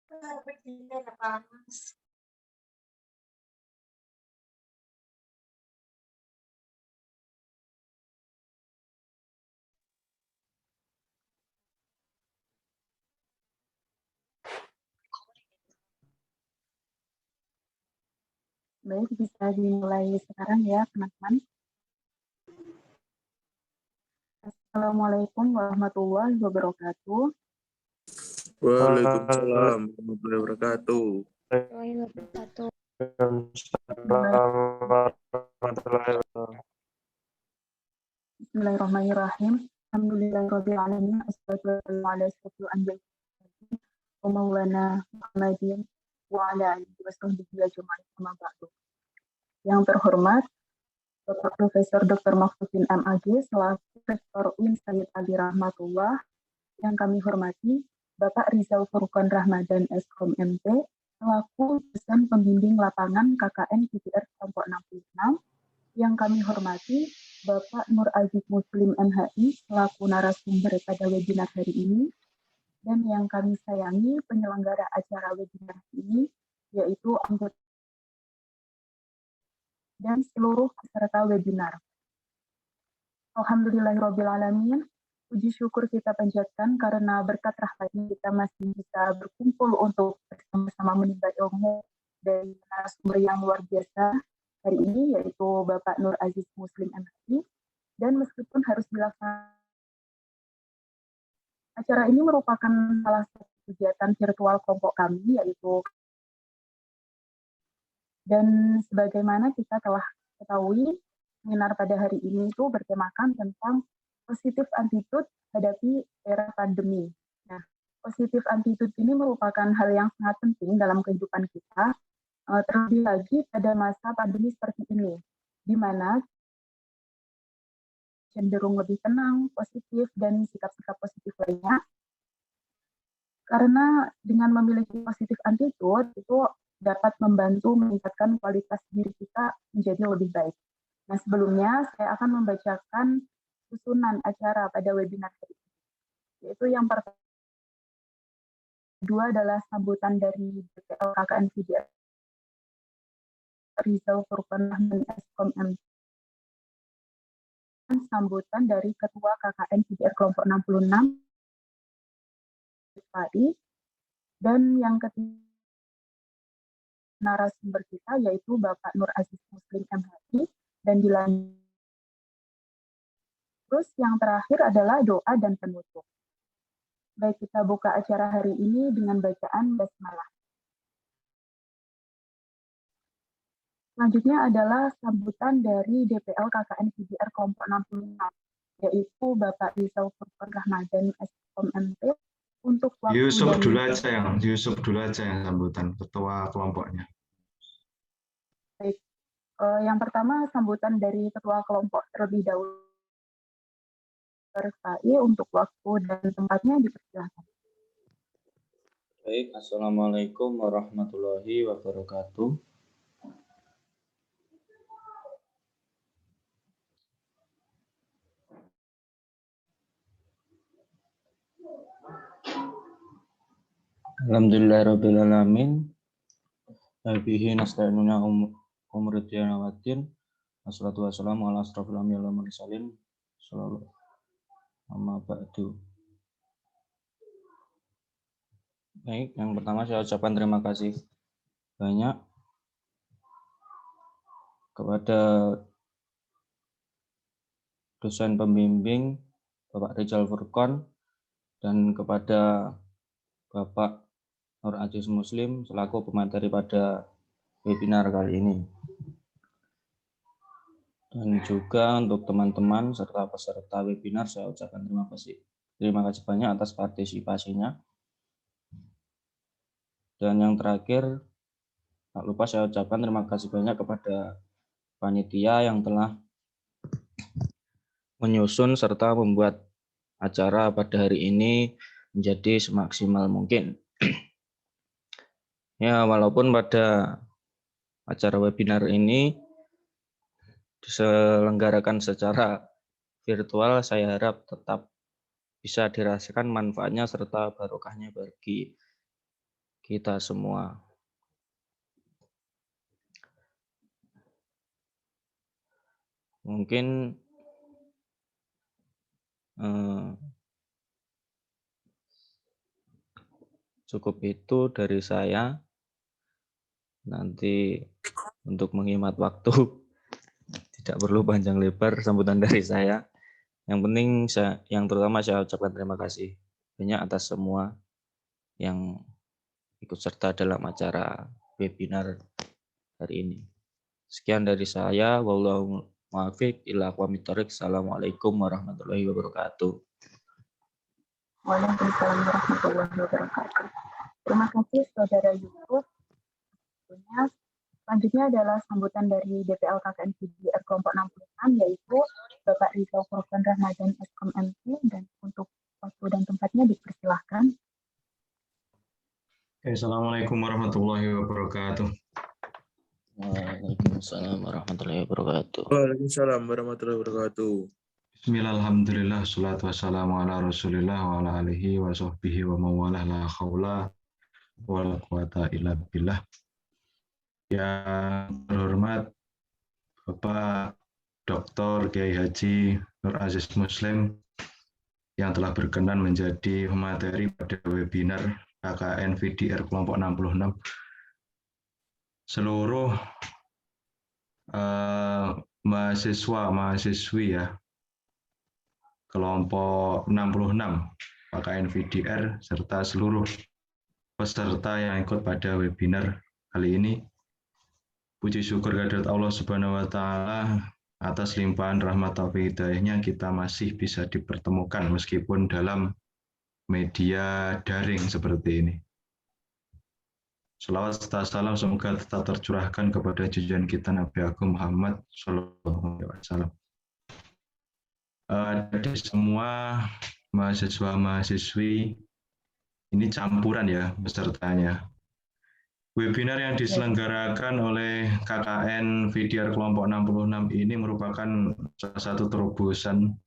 Baik, bisa dimulai sekarang ya, teman-teman. Assalamualaikum warahmatullahi wabarakatuh. Waalaikumsalam warahmatullahi wabarakatuh. Bismillahirrahmanirrahim. Alhamdulillahirabbil alamin. Assalatu wassalamu ala asyrofil anbiya'i wa maulana Muhammadin wa ala alihi washabbihi ajmain. Amma ba'du. Yang terhormat Bapak Profesor Dr. Mahfudin MAG selaku Rektor UIN Sayyid Ali Rahmatullah, yang kami hormati Bapak Rizal Furqan Ramadan SKOM MP selaku dosen pembimbing lapangan KKN PDR kelompok 66, yang kami hormati Bapak Nur Aziz Muslim MHI selaku narasumber pada webinar hari ini, dan yang kami sayangi penyelenggara acara webinar ini yaitu anggota dan seluruh peserta webinar. Alhamdulillahirrabbilalamin, puji syukur kita panjatkan karena berkat rahmatnya kita masih bisa berkumpul untuk bersama-sama menimba ilmu dari narasumber yang luar biasa hari ini, yaitu Bapak Nur Aziz Muslim MHI. Dan meskipun harus dilaksanakan, acara ini merupakan salah satu kegiatan virtual kelompok kami, yaitu, dan sebagaimana kita telah ketahui, seminar pada hari ini itu bertemakan tentang positif attitude hadapi era pandemi. Nah, positif attitude ini merupakan hal yang sangat penting dalam kehidupan kita, terlebih lagi pada masa pandemi seperti ini, di mana cenderung lebih tenang, positif, dan sikap-sikap positif lainnya. Karena dengan memiliki positif attitude itu dapat membantu meningkatkan kualitas diri kita menjadi lebih baik. Nah, sebelumnya saya akan membacakan susunan acara pada webinar hari ini, yaitu yang pertama adalah sambutan dari BPL KKN PDR Rizal Furqan Rahman SKOM MP, sambutan dari Ketua KKN PDR kelompok 66 dan yang ketiga narasumber kita yaitu Bapak Nur Aziz Muslim MHI dan dilanjutkan. Terus yang terakhir adalah doa dan penutup. Baik, kita buka acara hari ini dengan bacaan basmalah. Selanjutnya adalah sambutan dari DPL KKN PDR kelompok 66, yaitu Bapak Rizal Furqan Ramadan SKOM MP untuk waktu Yusuf dulu aja yang sambutan ketua kelompoknya. Baik, yang pertama sambutan dari ketua kelompok terlebih dahulu. Untuk waktu dan tempatnya dipersilakan. Baik, Assalamualaikum warahmatullahi wabarakatuh. Alhamdulillahirrabbilalamin. Bihi nasta'inuna umuriddin waddin. Wassalatu wassalamu ala asrofil anbiya'i wal mursalin. Sallallahu amma ba'du. Baik, yang pertama saya ucapkan terima kasih banyak kepada dosen pembimbing Bapak Rizal Furqan dan kepada Bapak Nur Aziz Muslim selaku pemateri pada webinar kali ini. Dan juga untuk teman-teman serta peserta webinar saya ucapkan terima kasih. Terima kasih banyak atas partisipasinya. Dan yang terakhir, tak lupa saya ucapkan terima kasih banyak kepada panitia yang telah menyusun serta membuat acara pada hari ini menjadi semaksimal mungkin. Ya, walaupun pada acara webinar ini diselenggarakan secara virtual, saya harap tetap bisa dirasakan manfaatnya serta barokahnya bagi kita semua. Mungkin cukup itu dari saya. Nanti untuk menghemat waktu tidak perlu panjang lebar sambutan dari saya. Yang penting yang terutama saya ucapkan terima kasih banyak atas semua yang ikut serta dalam acara webinar hari ini. Sekian dari saya. Wallahu muwaffiq ila aqwamit thoriq. Assalamualaikum warahmatullahi wabarakatuh. Waalaikumsalam warahmatullahi wabarakatuh. Terima kasih Saudara Yusuf. Selanjutnya adalah sambutan dari DPL KKN VDR kelompok 66, yaitu Bapak Rizal Furqan Ramadan Eskom MP, dan untuk waktu dan tempatnya dipersilahkan. Assalamualaikum warahmatullahi wabarakatuh. Waalaikumsalam warahmatullahi wabarakatuh. Waalaikumsalam warahmatullahi wabarakatuh. Bismillahirrahmanirrahim. Salatu wassalamu ala Rasulillah wa ala alihi wa sahbihi wa mawalah la haula wa la quwata illa billah. Yang terhormat Bapak Dr. Kiai Haji Nur Aziz Muslim yang telah berkenan menjadi pemateri pada webinar KKN VDR kelompok 66. Seluruh mahasiswa-mahasiswi ya kelompok 66 KKN VDR serta seluruh peserta yang ikut pada webinar kali ini. Puji syukur kehadirat Allah Subhanahu wa taala atas limpahan rahmat taufik hidayahnya kita masih bisa dipertemukan meskipun dalam media daring seperti ini. Salawat serta salam semoga tetap tercurahkan kepada junjungan kita Nabi Agung Muhammad SAW. Dari semua mahasiswa-mahasiswi ini campuran ya pesertanya. Webinar yang diselenggarakan oleh KKN VDR kelompok 66 ini merupakan salah satu terobosan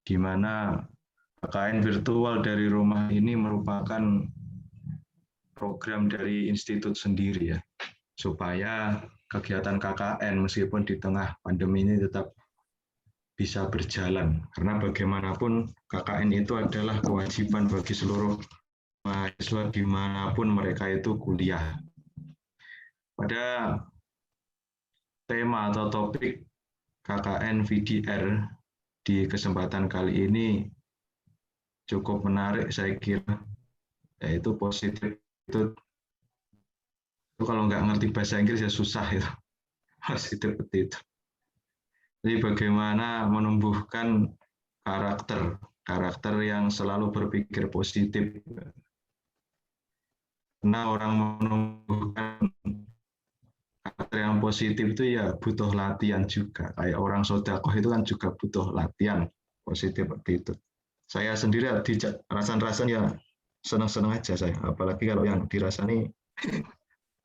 di mana KKN virtual dari rumah ini merupakan program dari institut sendiri ya, supaya kegiatan KKN meskipun di tengah pandemi ini tetap bisa berjalan. Karena bagaimanapun KKN itu adalah kewajiban bagi seluruh mahasiswa dimanapun mereka itu kuliah. Pada tema atau topik KKN VDR di kesempatan kali ini cukup menarik saya kira, yaitu positif itu kalau nggak ngerti bahasa Inggris ya susah itu. Positif seperti itu. Jadi bagaimana menumbuhkan karakter yang selalu berpikir positif. Karena orang menumbuhkan karakter yang positif itu ya butuh latihan juga. Kayak orang sedekah itu kan juga butuh latihan positif seperti itu. Saya sendiri rasan-rasan ya senang-senang aja saya. Apalagi kalau yang dirasani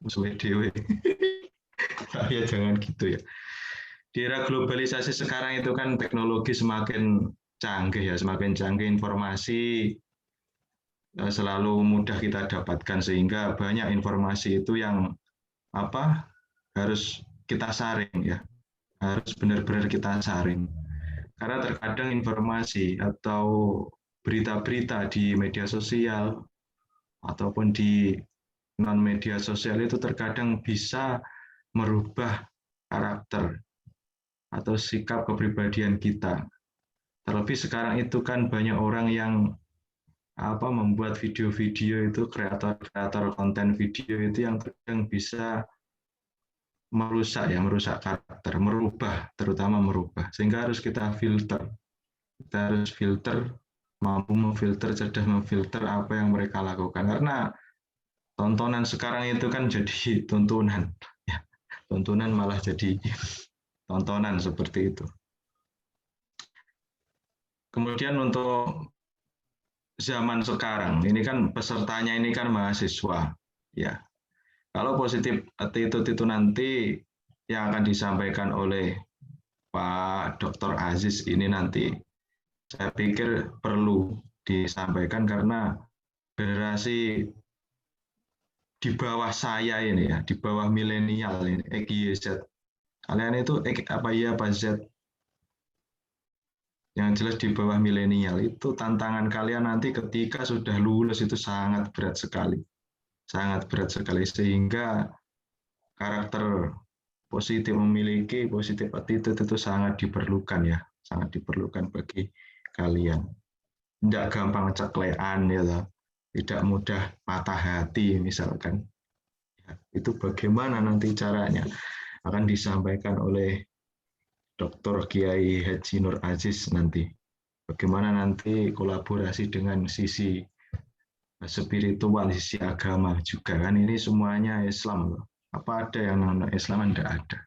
musuh dewe. Ya jangan gitu ya. Di era globalisasi sekarang itu kan teknologi semakin canggih ya, semakin canggih, informasi selalu mudah kita dapatkan sehingga banyak informasi itu yang harus kita saring ya, harus benar-benar kita saring. Karena terkadang informasi atau berita-berita di media sosial ataupun di non media sosial itu terkadang bisa merubah karakter atau sikap kepribadian kita. Terlebih sekarang itu kan banyak orang yang membuat video-video itu, kreator konten video itu yang terkadang bisa merusak karakter, terutama merubah. Sehingga harus kita filter. Kita harus mampu memfilter, cerdas memfilter apa yang mereka lakukan. Karena tontonan sekarang itu kan jadi tontonan. Ya, tontonan malah jadi tontonan seperti itu. Kemudian untuk zaman sekarang, ini kan pesertanya ini kan mahasiswa. Ya, kalau positif attitude itu nanti yang akan disampaikan oleh Pak Dr. Aziz ini nanti saya pikir perlu disampaikan karena generasi di bawah saya ini ya, di bawah milenial ini, XYZ. Kalian itu apa Y apa Z? Yang jelas di bawah milenial itu tantangan kalian nanti ketika sudah lulus itu sangat berat sekali. Sangat berat sekali sehingga karakter positif, memiliki positif attitude itu sangat diperlukan ya, sangat diperlukan bagi kalian. Tidak gampang ceklean ya, tidak mudah patah hati misalkan. Ya, itu bagaimana nanti caranya akan disampaikan oleh Dr. Kiai Haji Nur Aziz nanti. Bagaimana nanti kolaborasi dengan sisi spiritual, sisi agama juga kan ini semuanya Islam loh. Apa ada yang non Islam? Tidak ada.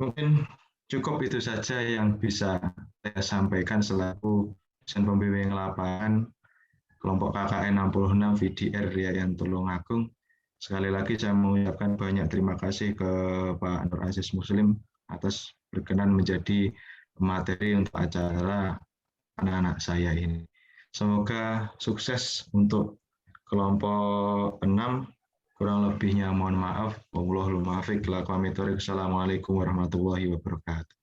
Mungkin cukup itu saja yang bisa saya sampaikan selaku dosen pembimbing lapangan kelompok KKN 66 VDR Riyayan Tulungagung. Sekali lagi saya mengucapkan banyak terima kasih ke Pak Nur Aziz Muslim atas berkenan menjadi materi untuk acara anak-anak saya ini. Semoga sukses untuk kelompok 6. Kurang lebihnya mohon maaf. Wallahul muwaffiq. Assalamualaikum warahmatullahi wabarakatuh.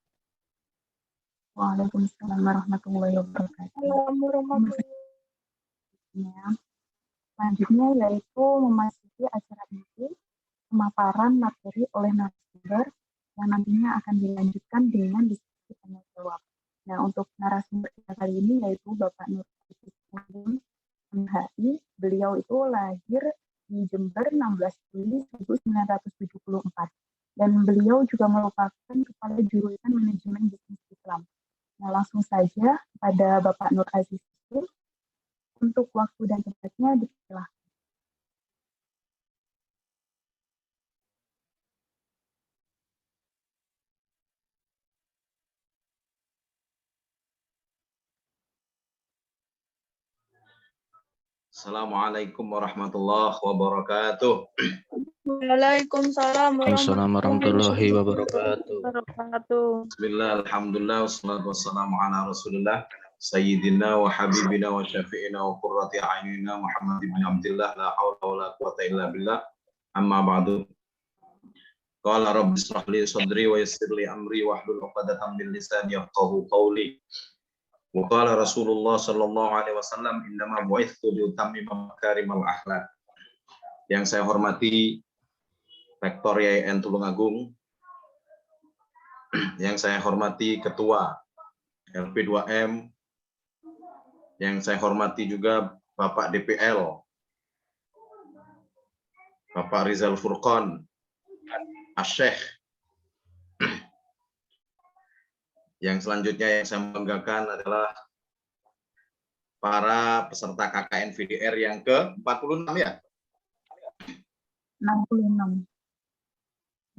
Waalaikumsalam warahmatullahi wabarakatuh. Selanjutnya yaitu memasuki acara inti pemaparan materi oleh narasumber yang nantinya akan dilanjutkan dengan diskusi tanya jawab. Nah, untuk narasumber kita kali ini yaitu Bapak Nur Aziz Muslim, MHI. Beliau itu lahir di Jember 16 Juli 1974 dan beliau juga merupakan kepala jurusan manajemen bisnis Islam. Nah, langsung saja pada Bapak Nur Aziz Muslim untuk waktu dan tempatnya dipersilahkan. Assalamualaikum warahmatullahi wabarakatuh. Waalaikumsalam warahmatullahi wabarakatuh. Bismillah, alhamdulillah, wassalatu wassalamu ala rasulillah Sayyidina wa habibina wa syafi'ina wa qurrati a'yunina Muhammad ibn Abdillah la hawla wa la quwata illa billah amma ba'du. Qala rabbi israh li sadri wa yassir li amri wahlul 'uqdatam min lisani yafqahu qawli. Wa qala Rasulullah sallallahu alaihi wasallam innama bu'itsu liutammima makarimal akhlaq. Yang saya hormati Rektor YIN Tulungagung, yang saya hormati Ketua LP2M, yang saya hormati juga Bapak DPL, Bapak Rizal Furqon, Asyekh. Yang selanjutnya yang saya banggakan adalah para peserta KKN VDR yang ke-46 ya? 66.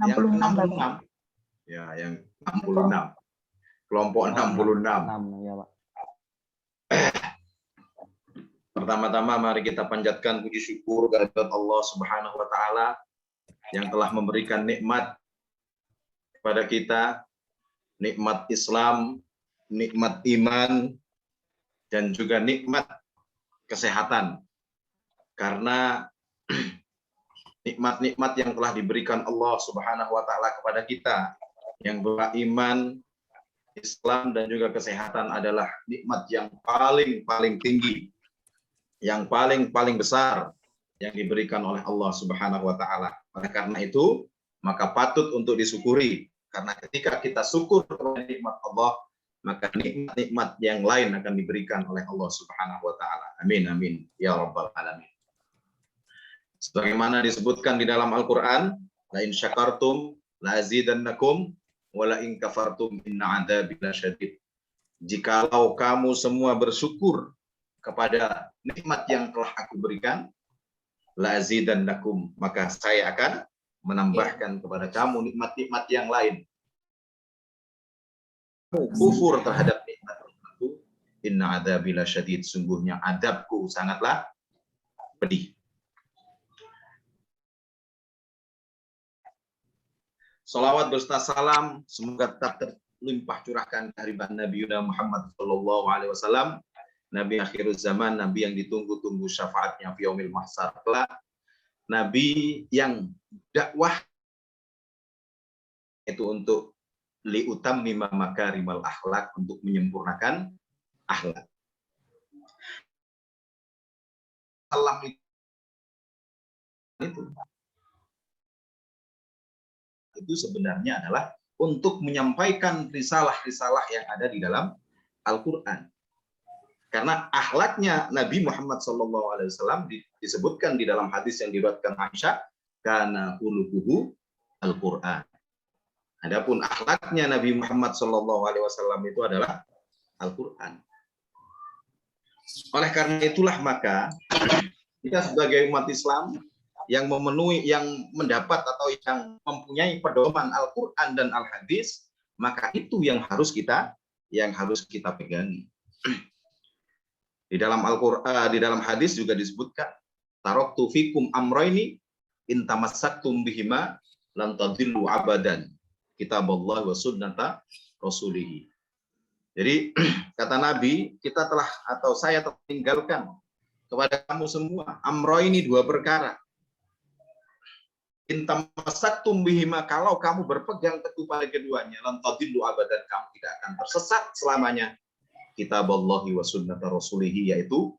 Yang 66. Ya, yang 66. Kelompok 66. Ya, Pak. Pertama-tama mari kita panjatkan puji syukur kehadirat Allah Subhanahu wa taala yang telah memberikan nikmat kepada kita, nikmat Islam, nikmat iman, dan juga nikmat kesehatan. Karena nikmat-nikmat yang telah diberikan Allah Subhanahu wa taala kepada kita yang beriman, Islam dan juga kesehatan adalah nikmat yang paling tinggi, yang paling besar yang diberikan oleh Allah Subhanahu wa taala. Oleh karena itu, maka patut untuk disyukuri. Karena ketika kita syukur kepada nikmat Allah, maka nikmat-nikmat yang lain akan diberikan oleh Allah Subhanahu wa taala. Amin amin ya rabbal alamin. Sebagaimana disebutkan di dalam Al-Qur'an, la in syakartum la azidannakum wa la in kafartum inna adzabi lasyadid. Jikalau kamu semua bersyukur kepada nikmat yang telah aku berikan, la azidannakum, maka saya akan menambahkan kepada kamu nikmat-nikmat yang lain. Kufur terhadap nikmat itu, inna adzabi lasyadid, sungguhnya adabku sangatlah pedih. Salawat berserta salam semoga tetap terlimpah curahkan kehadiran Nabi Muhammad sallallahu alaihi wasallam, Nabi akhir zaman, Nabi yang ditunggu-tunggu syafaatnya fi yaumil mahsyar kelak, Nabi yang dakwah itu untuk liutammima makarimal akhlak, untuk menyempurnakan akhlak. Salam itu sebenarnya adalah untuk menyampaikan risalah-risalah yang ada di dalam Al-Quran. Karena akhlaknya Nabi Muhammad SAW disebutkan di dalam hadis yang diriwayatkan Aisyah, kana khuluquhu Al-Quran. Adapun akhlaknya Nabi Muhammad SAW itu adalah Al-Quran. Oleh karena itulah maka kita sebagai umat Islam yang memenuhi, yang mendapat atau yang mempunyai pedoman Al-Quran dan Al-Hadis, maka itu yang harus kita pegangi. Di dalam Al-Quran, di dalam hadis juga disebutkan, taraktu fikum amrayni in tamassaktum bihima lan tadillu abadan, kitabullah wa sunnata rasulih. Jadi kata Nabi, kita telah atau saya telah tinggalkan kepada kamu semua amrayni, dua perkara. In tamassaktum bihima, kalau kamu berpegang teguh pada keduanya, lan tadillu abadan, kamu tidak akan tersesat selamanya. Kitabullah wa sunnata rasulih, yaitu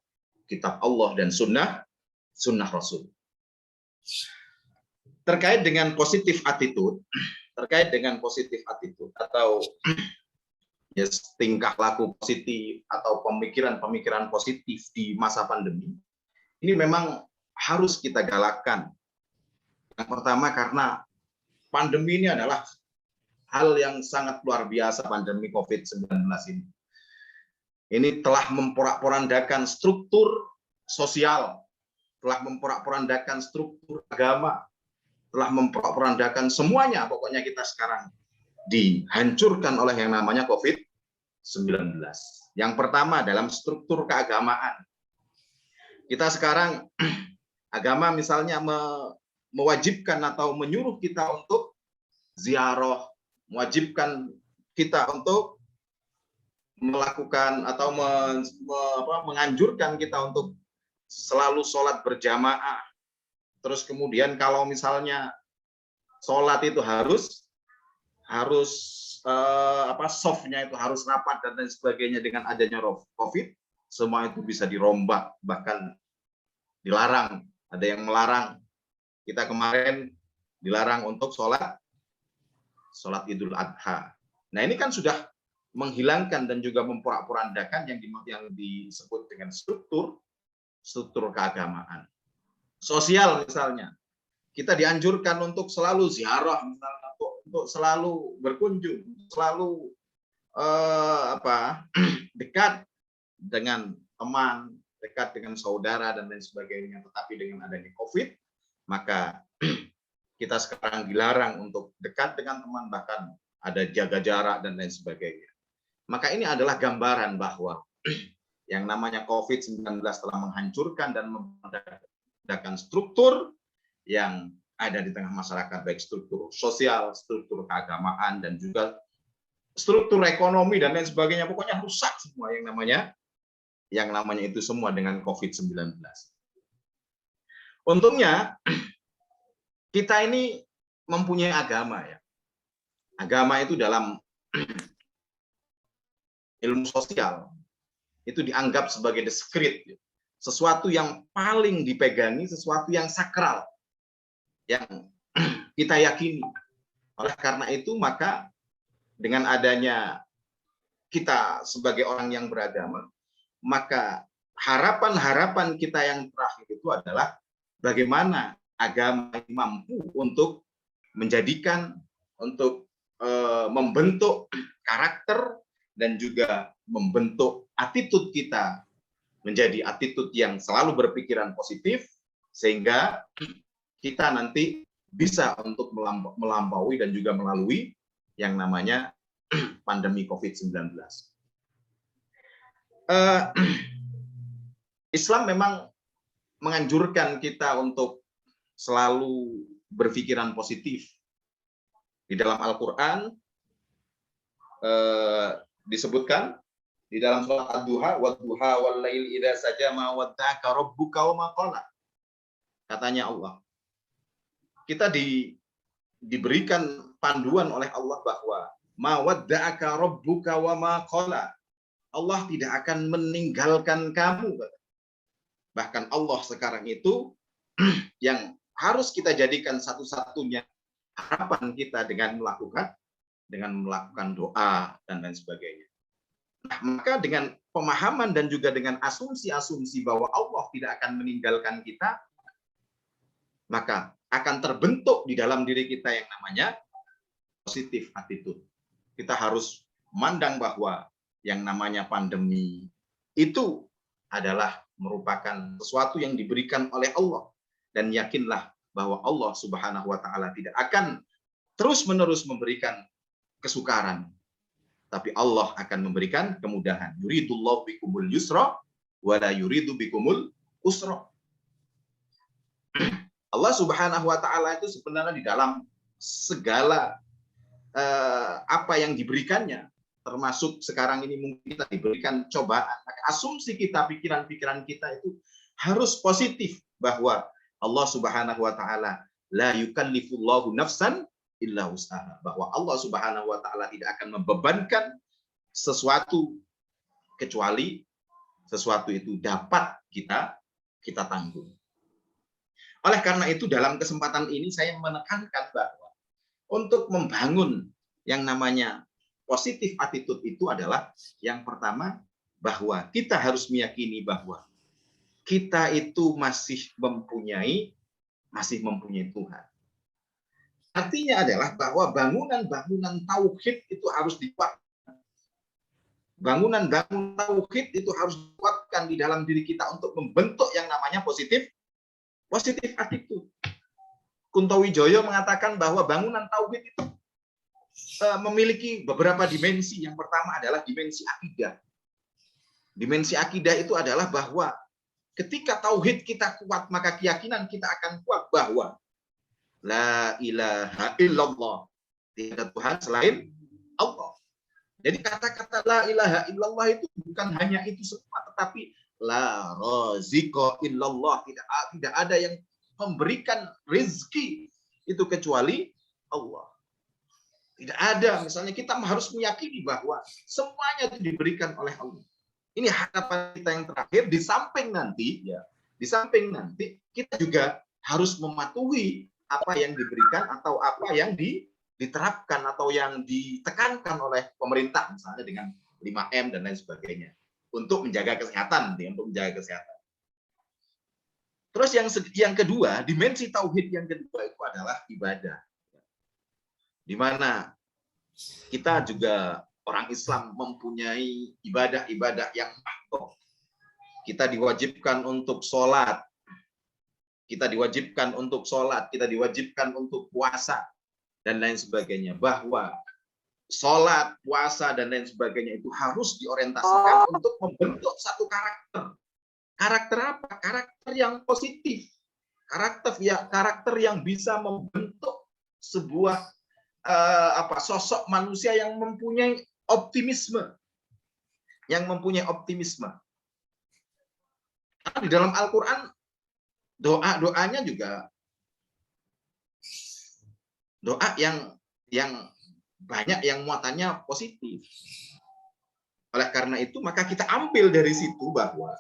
kitab Allah dan sunnah Rasul. Terkait dengan positif attitude atau ya, tingkah laku positif atau pemikiran positif di masa pandemi, ini memang harus kita galakkan. Yang pertama, karena pandemi ini adalah hal yang sangat luar biasa, pandemi COVID-19 ini. Ini telah memporak-porandakan struktur sosial, telah memporak-porandakan struktur agama, telah memporak-porandakan semuanya. Pokoknya kita sekarang dihancurkan oleh yang namanya COVID-19. Yang pertama dalam struktur keagamaan. Kita sekarang agama misalnya mewajibkan atau menyuruh kita untuk ziarah, mewajibkan kita untuk melakukan atau menganjurkan kita untuk selalu sholat berjamaah. Terus kemudian kalau misalnya sholat itu harus softnya itu harus rapat dan lain sebagainya, dengan adanya COVID, semua itu bisa dirombak, bahkan dilarang. Ada yang melarang. Kita kemarin dilarang untuk sholat Idul Adha. Nah, ini kan sudah menghilangkan dan juga memporak-porandakan yang disebut dengan struktur keagamaan. Sosial misalnya, kita dianjurkan untuk selalu ziarah, misalnya untuk selalu berkunjung, selalu dekat dengan teman, dekat dengan saudara dan lain sebagainya. Tetapi dengan adanya COVID, maka kita sekarang dilarang untuk dekat dengan teman, bahkan ada jaga jarak dan lain sebagainya. Maka ini adalah gambaran bahwa yang namanya COVID-19 telah menghancurkan dan memperdakan struktur yang ada di tengah masyarakat, baik struktur sosial, struktur keagamaan, dan juga struktur ekonomi dan lain sebagainya. Pokoknya rusak semua yang namanya itu semua dengan COVID-19. Untungnya kita ini mempunyai agama, ya. Agama itu dalam ilmu sosial itu dianggap sebagai the sacred, sesuatu yang paling dipegangi, sesuatu yang sakral, yang kita yakini. Oleh karena itu, maka dengan adanya kita sebagai orang yang beragama, maka harapan-harapan kita yang terakhir itu adalah bagaimana agama mampu untuk menjadikan, untuk membentuk karakter dan juga membentuk attitude kita menjadi attitude yang selalu berpikiran positif, sehingga kita nanti bisa untuk melampaui dan juga melalui yang namanya pandemi COVID-19. Islam memang menganjurkan kita untuk selalu berpikiran positif. Di dalam Al-Quran disebutkan di dalam surat Ad-Duha, "Wad-duha wal-lail idza sajama wadda'aka rabbuka wa ma qala." Katanya Allah, kita diberikan panduan oleh Allah bahwa ma wadda'aka rabbuka wa ma qala. Allah tidak akan meninggalkan kamu. Bahkan Allah sekarang itu yang harus kita jadikan satu-satunya harapan kita dengan melakukan doa dan lain sebagainya. Nah, maka dengan pemahaman dan juga dengan asumsi-asumsi bahwa Allah tidak akan meninggalkan kita, maka akan terbentuk di dalam diri kita yang namanya positive attitude. Kita harus memandang bahwa yang namanya pandemi itu adalah merupakan sesuatu yang diberikan oleh Allah, dan yakinlah bahwa Allah Subhanahu wa taala tidak akan terus-menerus memberikan kesukaran, tapi Allah akan memberikan kemudahan. Yuridullahu bikumul yusra wa la yuridu bikumul usra. Allah Subhanahu wa taala itu sebenarnya di dalam segala apa yang diberikannya, termasuk sekarang ini mungkin kita diberikan cobaan, maka asumsi kita, pikiran-pikiran kita itu harus positif bahwa Allah Subhanahu wa taala la yukallifullahu nafsan illa wus'aha, bahwa Allah Subhanahu wa taala tidak akan membebankan sesuatu kecuali sesuatu itu dapat kita tanggung. Oleh karena itu dalam kesempatan ini saya menekankan bahwa untuk membangun yang namanya positif attitude itu adalah yang pertama bahwa kita harus meyakini bahwa kita itu masih mempunyai Tuhan. Artinya adalah bahwa bangunan-bangunan tauhid itu harus dikuatkan. Bangunan-bangunan tauhid itu harus dikuatkan di dalam diri kita untuk membentuk yang namanya positif attitude. Kunto Wijoyo mengatakan bahwa bangunan tauhid itu memiliki beberapa dimensi. Yang pertama adalah dimensi akidah. Dimensi akidah itu adalah bahwa ketika tauhid kita kuat, maka keyakinan kita akan kuat bahwa la ilaha illallah, tidak ada Tuhan selain Allah. Jadi kata-kata la ilaha illallah itu bukan hanya itu semua, tetapi la raziqa illallah, tidak ada yang memberikan rezeki itu kecuali Allah. Tidak ada, misalnya kita harus meyakini bahwa semuanya itu diberikan oleh Allah. Ini harapan kita yang terakhir. Di samping nanti kita juga harus mematuhi apa yang diberikan atau apa yang diterapkan atau yang ditekankan oleh pemerintah, misalnya dengan 5M dan lain sebagainya, untuk menjaga kesehatan. Terus yang kedua, dimensi tauhid yang kedua itu adalah ibadah. Di mana kita juga orang Islam mempunyai ibadah-ibadah yang mahdoh. Kita diwajibkan untuk sholat, kita diwajibkan untuk puasa, dan lain sebagainya. Bahwa sholat, puasa, dan lain sebagainya itu harus diorientasikan untuk membentuk satu karakter. Karakter apa? Karakter yang positif. Karakter yang bisa membentuk sebuah sosok manusia yang mempunyai optimisme. Karena di dalam Al-Quran doanya juga doa yang banyak yang muatannya positif. Oleh karena itu maka kita ambil dari situ bahwa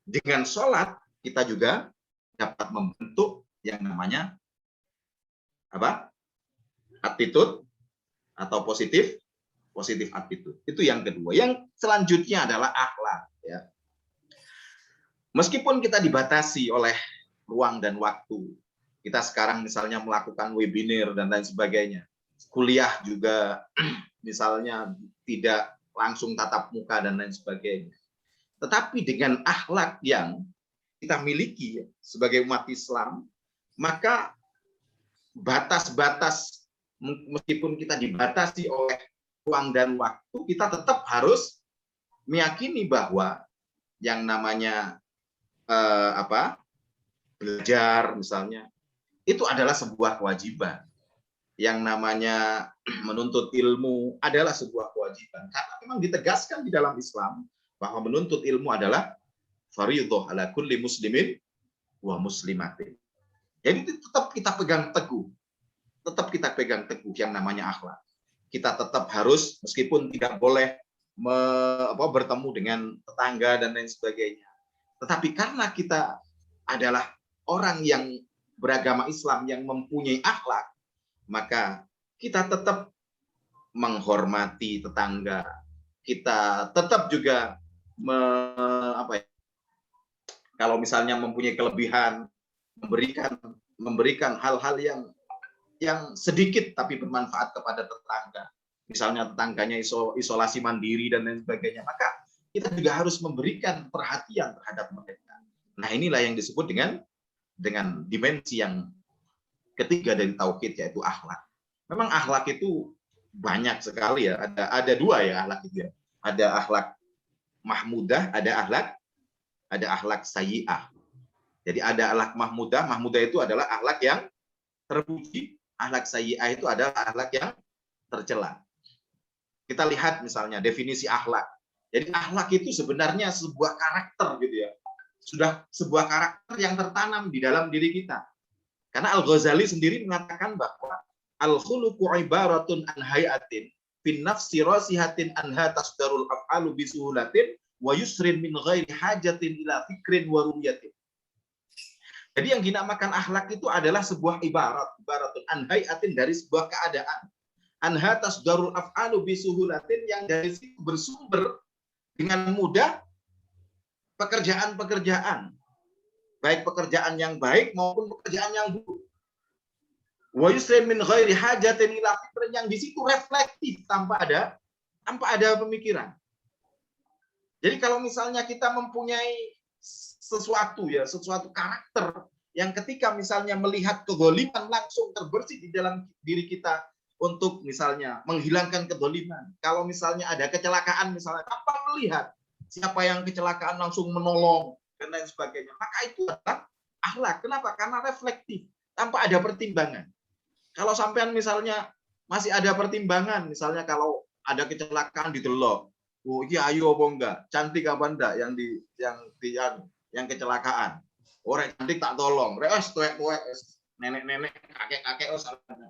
dengan sholat kita juga dapat membentuk yang namanya attitude atau positif attitude. Itu yang kedua. Yang selanjutnya adalah akhlak. Ya. Meskipun kita dibatasi oleh ruang dan waktu, kita sekarang misalnya melakukan webinar dan lain sebagainya, kuliah juga misalnya tidak langsung tatap muka dan lain sebagainya. Tetapi dengan akhlak yang kita miliki sebagai umat Islam, maka batas-batas, meskipun kita dibatasi oleh ruang dan waktu, kita tetap harus meyakini bahwa yang namanya belajar misalnya, itu adalah sebuah kewajiban. Yang namanya menuntut ilmu adalah sebuah kewajiban. Karena memang ditegaskan di dalam Islam bahwa menuntut ilmu adalah fardhu ala kulli muslimin wa muslimatin. Jadi tetap kita pegang teguh. Tetap kita pegang teguh yang namanya akhlak. Kita tetap harus, meskipun tidak boleh bertemu dengan tetangga dan lain sebagainya. Tetapi karena kita adalah orang yang beragama Islam yang mempunyai akhlak, maka kita tetap menghormati tetangga. Kita tetap juga kalau misalnya mempunyai kelebihan, memberikan hal-hal yang sedikit tapi bermanfaat kepada tetangga. Misalnya tetangganya isolasi mandiri dan lain sebagainya, maka kita juga harus memberikan perhatian terhadap mereka. Nah, inilah yang disebut dengan dimensi yang ketiga dari tauhid, yaitu akhlak. Memang akhlak itu banyak sekali ya. Ada dua ya akhlak itu ya. Ada akhlak mahmudah, ada akhlak sayyi'ah. Jadi ada akhlak mahmudah. Mahmudah itu adalah akhlak yang terpuji. Akhlak sayyi'ah itu adalah akhlak yang tercela. Kita lihat misalnya definisi akhlak. Jadi akhlak itu sebenarnya sebuah karakter gitu ya. Sudah sebuah karakter yang tertanam di dalam diri kita. Karena Al-Ghazali sendiri mengatakan bahwa al-khuluqu ibaratun an hayatin fin nafsi rasihatin anha tasdarul af'alu bisuhulatin wa yusrin min ghairi hajatin ila fikrin wa ru'yatin. Jadi yang dinamakan akhlak itu adalah sebuah ibaratun an hayatin, dari sebuah keadaan. Anha tasdarul af'alu bisuhulatin, yang dari situ bersumber dengan mudah pekerjaan-pekerjaan, baik pekerjaan yang baik maupun pekerjaan yang buruk. Wa yusrin min ghairi hajatin ila fikrin, yang di situ reflektif tanpa ada pemikiran. Jadi kalau misalnya kita mempunyai sesuatu karakter yang ketika misalnya melihat kedzaliman langsung terbersih di dalam diri kita untuk misalnya menghilangkan kedzaliman. Kalau misalnya ada kecelakaan misalnya, tanpa melihat siapa yang kecelakaan langsung menolong dan lain sebagainya, maka itu adalah akhlak. Kenapa? Karena reflektif, tanpa ada pertimbangan. Kalau sampean misalnya masih ada pertimbangan, misalnya kalau ada kecelakaan didelok, oh iya ayo apa enggak, cantik apa enggak yang kecelakaan, orang cantik tak tolong, tuwek nenek-nenek kakek-kakek,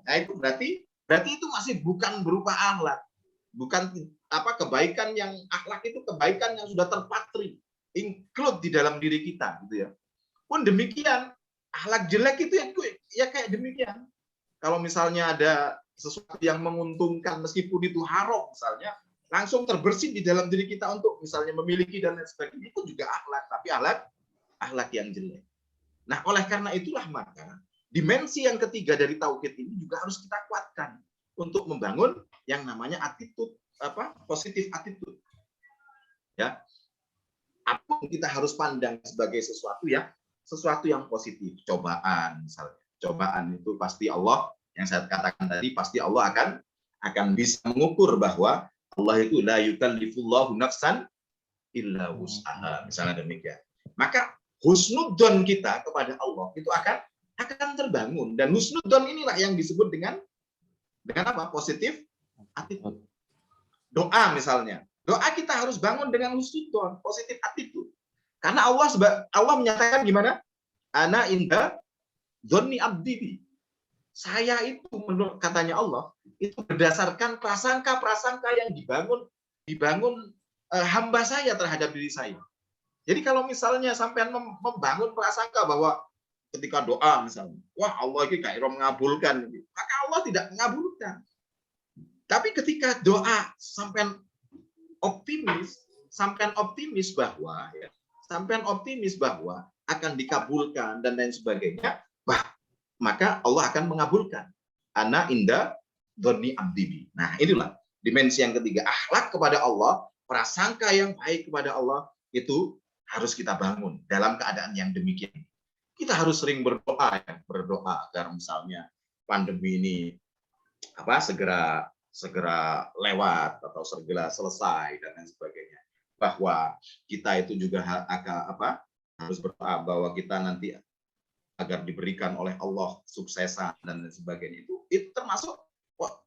nah itu berarti itu masih bukan berupa akhlak, bukan kebaikan yang akhlak itu kebaikan yang sudah terpatri, include di dalam diri kita, gitu ya. Pun demikian, akhlak jelek itu ya kayak demikian. Kalau misalnya ada sesuatu yang menguntungkan meskipun itu haram misalnya, langsung terbersih di dalam diri kita untuk misalnya memiliki dan lain sebagainya, itu juga akhlak, tapi akhlak yang jelek. Nah, oleh karena itulah maka dimensi yang ketiga dari tauhid ini juga harus kita kuatkan untuk membangun yang namanya attitude, positif attitude. Ya. Apa yang kita harus pandang sebagai sesuatu yang positif. Cobaan misalnya. Cobaan itu pasti Allah, yang saya katakan tadi, pasti Allah akan bisa mengukur bahwa Allah itu la yukallifullahu nafsan illa wus'aha, misalnya demikian. Maka husnudzon kita kepada Allah itu akan terbangun, dan husnudzon inilah yang disebut dengan apa? Positif attitude. Doa misalnya, doa kita harus bangun dengan husnudzon, positif attitude. Karena Allah menyatakan gimana? Ana inda dzanni abdi. Saya itu, menurut katanya Allah, itu berdasarkan prasangka-prasangka yang dibangun hamba saya terhadap diri saya. Jadi kalau misalnya sampean membangun prasangka bahwa ketika doa misalnya, wah Allah ini kayak mengabulkan, maka Allah tidak mengabulkan. Tapi ketika doa sampean optimis bahwa akan dikabulkan dan lain sebagainya, maka Allah akan mengabulkan. Ana inda dzanni abdi. Nah, inilah dimensi yang ketiga, akhlak kepada Allah, prasangka yang baik kepada Allah itu harus kita bangun dalam keadaan yang demikian. Kita harus sering berdoa agar misalnya pandemi ini segera lewat atau segera selesai dan lain sebagainya. Bahwa kita itu juga harus berdoa bahwa kita nanti agar diberikan oleh Allah suksesan dan lain sebagainya. Itu termasuk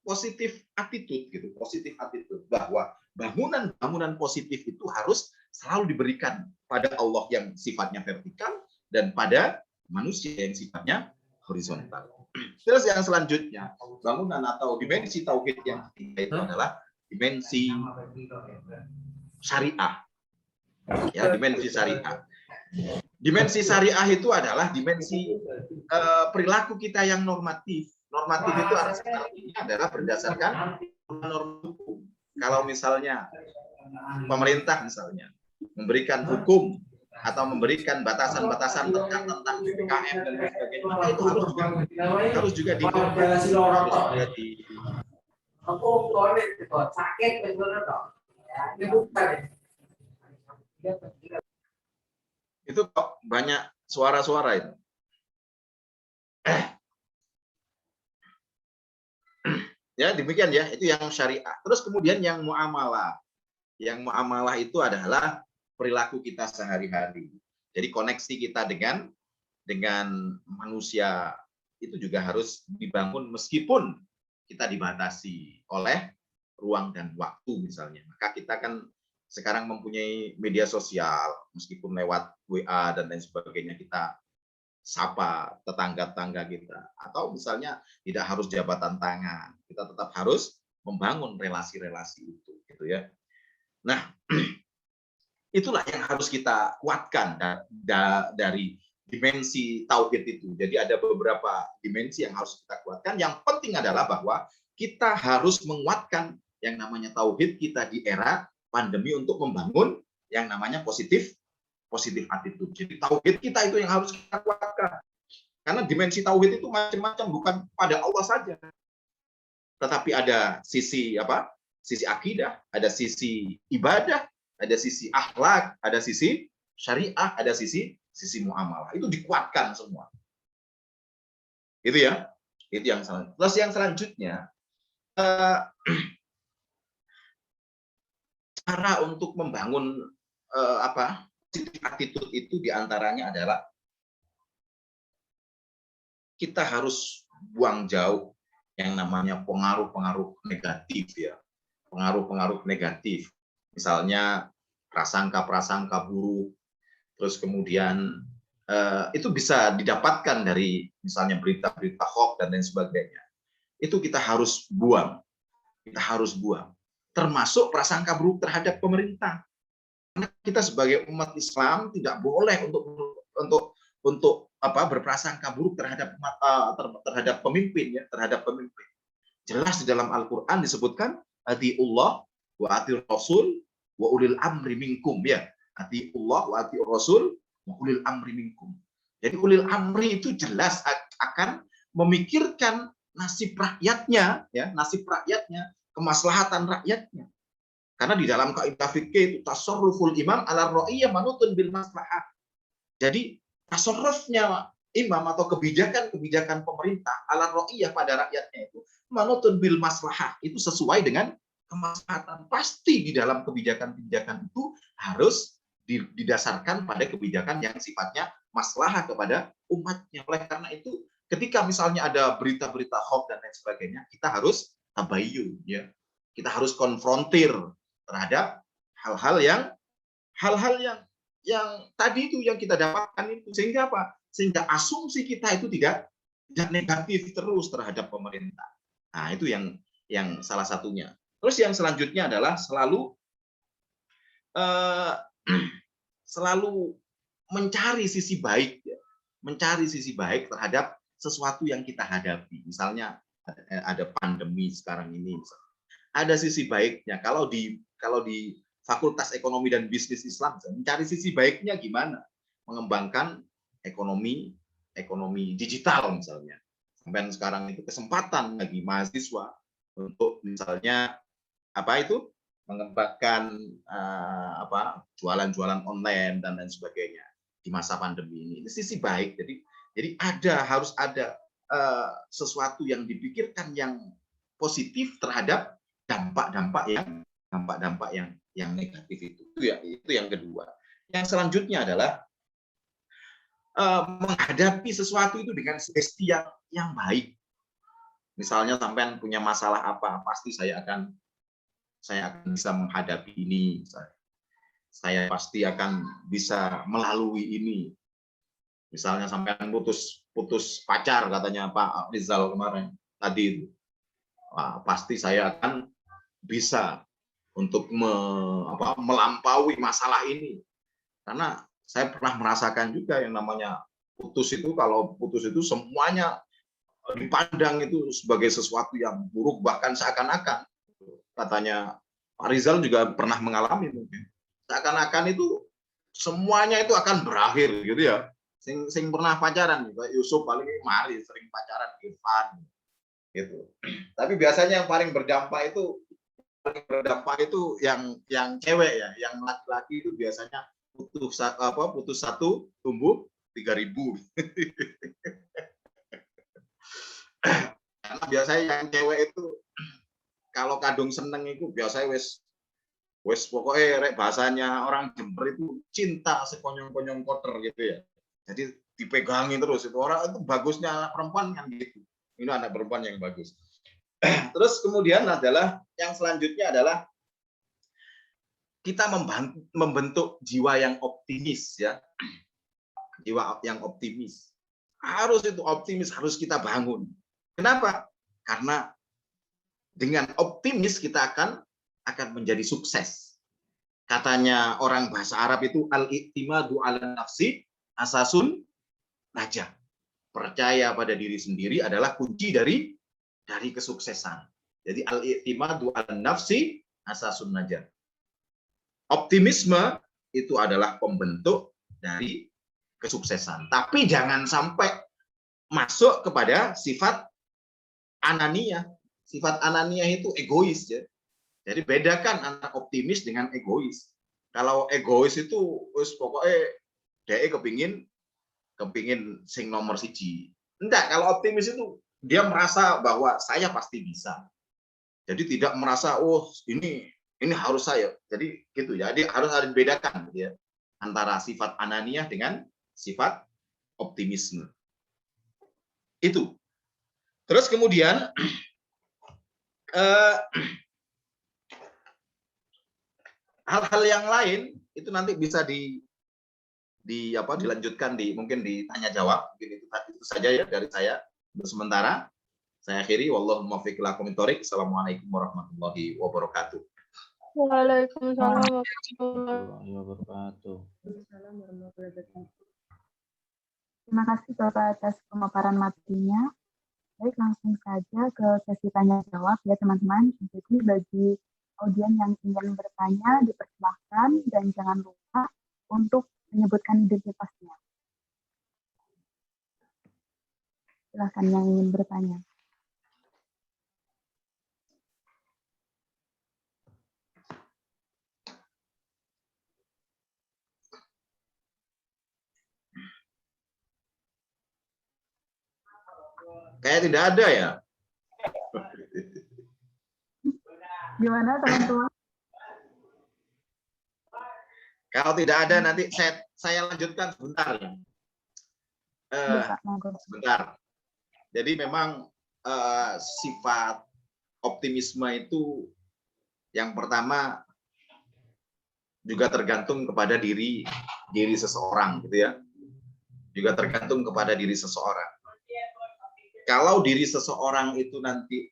positif attitude gitu, positif attitude, bahwa bangunan positif itu harus selalu diberikan pada Allah yang sifatnya vertikal dan pada manusia yang sifatnya horizontal. Terus yang selanjutnya, bangunan atau dimensi tauhid yang ketiga itu adalah dimensi syariah. Ya, dimensi syariah. Dimensi syariah itu adalah dimensi perilaku kita yang normatif. Normatif itu artinya adalah berdasarkan norma hukum. Kalau misalnya pemerintah misalnya memberikan hukum atau memberikan batasan-batasan tentang PPKM dan sebagainya, maka itu harus juga itu kok banyak suara-suara itu. Ya, demikian ya, itu yang syariah. Terus kemudian yang muamalah. Yang muamalah itu adalah perilaku kita sehari-hari. Jadi koneksi kita dengan manusia itu juga harus dibangun meskipun kita dibatasi oleh ruang dan waktu misalnya. Maka kita kan sekarang mempunyai media sosial, meskipun lewat WA dan lain sebagainya, kita sapa tetangga-tetangga kita, atau misalnya tidak harus jabatan tangan, kita tetap harus membangun relasi-relasi itu, gitu ya. Nah, itulah yang harus kita kuatkan dari dimensi tauhid itu. Jadi ada beberapa dimensi yang harus kita kuatkan. Yang penting adalah bahwa kita harus menguatkan yang namanya tauhid kita di era pandemi untuk membangun yang namanya positif attitude. Jadi tauhid kita itu yang harus kita kuatkan. Karena dimensi tauhid itu macam-macam, bukan pada Allah saja. Tetapi ada sisi sisi akidah, ada sisi ibadah, ada sisi akhlak, ada sisi syariah, ada sisi muamalah. Itu dikuatkan semua. Itu ya. Itu yang selanjutnya. Terus yang selanjutnya cara untuk membangun attitude itu diantaranya adalah kita harus buang jauh yang namanya pengaruh-pengaruh negatif ya, pengaruh-pengaruh negatif, misalnya prasangka-prasangka buruk, terus kemudian itu bisa didapatkan dari misalnya berita-berita hoax dan lain sebagainya. Itu kita harus buang, termasuk prasangka buruk terhadap pemerintah. Karena kita sebagai umat Islam tidak boleh untuk berprasangka buruk terhadap pemimpin ya, Jelas di dalam Al-Qur'an disebutkan atiullah wa atiur rasul wa ulil amri minkum ya. Atiullah wa atiur rasul wa ulil amri minkum. Jadi ulil amri itu jelas akan memikirkan nasib rakyatnya ya, kemaslahatan rakyatnya. Karena di dalam kaidah fikih itu tasarruful imam ala ra'iyah manutun bil maslahah. Jadi tasarrufnya imam atau kebijakan pemerintah ala ra'iyah pada rakyatnya itu manutun bil maslahah, itu sesuai dengan kemaslahatan. Pasti di dalam kebijakan-kebijakan itu harus didasarkan pada kebijakan yang sifatnya maslahah kepada umatnya. Oleh karena itu ketika misalnya ada berita-berita hoax dan lain sebagainya, kita harus tabayyun ya. Kita harus konfrontir terhadap hal-hal yang tadi itu yang kita dapatkan itu, sehingga apa? Sehingga asumsi kita itu tidak negatif terus terhadap pemerintah. Nah, itu yang salah satunya. Terus yang selanjutnya adalah selalu mencari sisi baik ya. Mencari sisi baik terhadap sesuatu yang kita hadapi. Misalnya ada pandemi sekarang ini, ada sisi baiknya. Kalau di Fakultas Ekonomi dan Bisnis Islam, mencari sisi baiknya gimana? Mengembangkan ekonomi digital misalnya. Sampai sekarang itu kesempatan bagi mahasiswa untuk misalnya mengembangkan jualan-jualan online dan lain sebagainya di masa pandemi ini. Ini sisi baik. Jadi harus ada sesuatu yang dipikirkan yang positif terhadap dampak-dampak yang negatif itu yang kedua. Yang selanjutnya adalah menghadapi sesuatu itu dengan sugesti yang baik. Misalnya sampean punya masalah apa, pasti saya akan bisa menghadapi ini. Saya pasti akan bisa melalui ini. Misalnya sampean putus putus pacar katanya Pak Rizal kemarin tadi itu. Wah, pasti saya akan bisa untuk melampaui masalah ini. Karena saya pernah merasakan juga yang namanya putus itu, kalau putus itu semuanya dipandang itu sebagai sesuatu yang buruk, bahkan seakan-akan, katanya Pak Rizal juga pernah mengalami mungkin, seakan-akan itu semuanya itu akan berakhir gitu ya. Sing pernah pacaran, Yusuf paling mari sering pacaran, Irfan gitu. Tapi biasanya yang paling berdampak itu yang cewek ya, yang laki-laki itu biasanya putus satu tumbuh 3.000. Karena biasanya yang cewek itu kalau kadung seneng itu biasanya wes pokoknya rek bahasanya orang Jember itu cinta sekonyong-konyong kotor gitu ya. Jadi dipegangin terus itu orang itu bagusnya anak perempuan kan gitu. Ini anak perempuan yang bagus. Terus kemudian adalah yang selanjutnya adalah kita membentuk jiwa yang optimis ya. Jiwa yang optimis. Harus itu optimis, harus kita bangun. Kenapa? Karena dengan optimis kita akan menjadi sukses. Katanya orang bahasa Arab itu al-i'timadu 'alan nafsi asasun najah. Percaya pada diri sendiri adalah kunci dari kesuksesan. Jadi al-i'timadu 'alan nafsi asasun najah. Optimisme itu adalah pembentuk dari kesuksesan. Tapi jangan sampai masuk kepada sifat ananiyah. Sifat ananiyah itu egois ya. Jadi bedakan antara optimis dengan egois. Kalau egois itu pokoknya dia kepingin sing nomor siji. Enggak, kalau optimis itu dia merasa bahwa saya pasti bisa. Jadi tidak merasa ini harus saya. Jadi gitu ya. Jadi harus ada dibedakan gitu ya, antara sifat ananiyah dengan sifat optimisme. Itu. Terus kemudian hal-hal yang lain itu nanti bisa dilanjutkan mungkin ditanya jawab. Mungkin itu saja ya dari saya untuk sementara. Saya akhiri, wallahu muwaffiq ila aqwamit thoriq. Assalamualaikum warahmatullahi wabarakatuh. Waalaikumsalam warahmatullahi wabarakatuh. Terima kasih Bapak atas pemaparan materinya. Baik, langsung saja ke sesi tanya jawab ya teman-teman. Jadi bagi audien yang ingin bertanya dipersilahkan dan jangan lupa untuk menyebutkan identitasnya. Silakan yang ingin bertanya. Kayak tidak ada ya. Gimana teman-teman? Kalau tidak ada nanti saya lanjutkan sebentar ya. Sebentar. Jadi memang sifat optimisme itu yang pertama juga tergantung kepada diri seseorang gitu ya. Juga tergantung kepada diri seseorang. Kalau diri seseorang itu nanti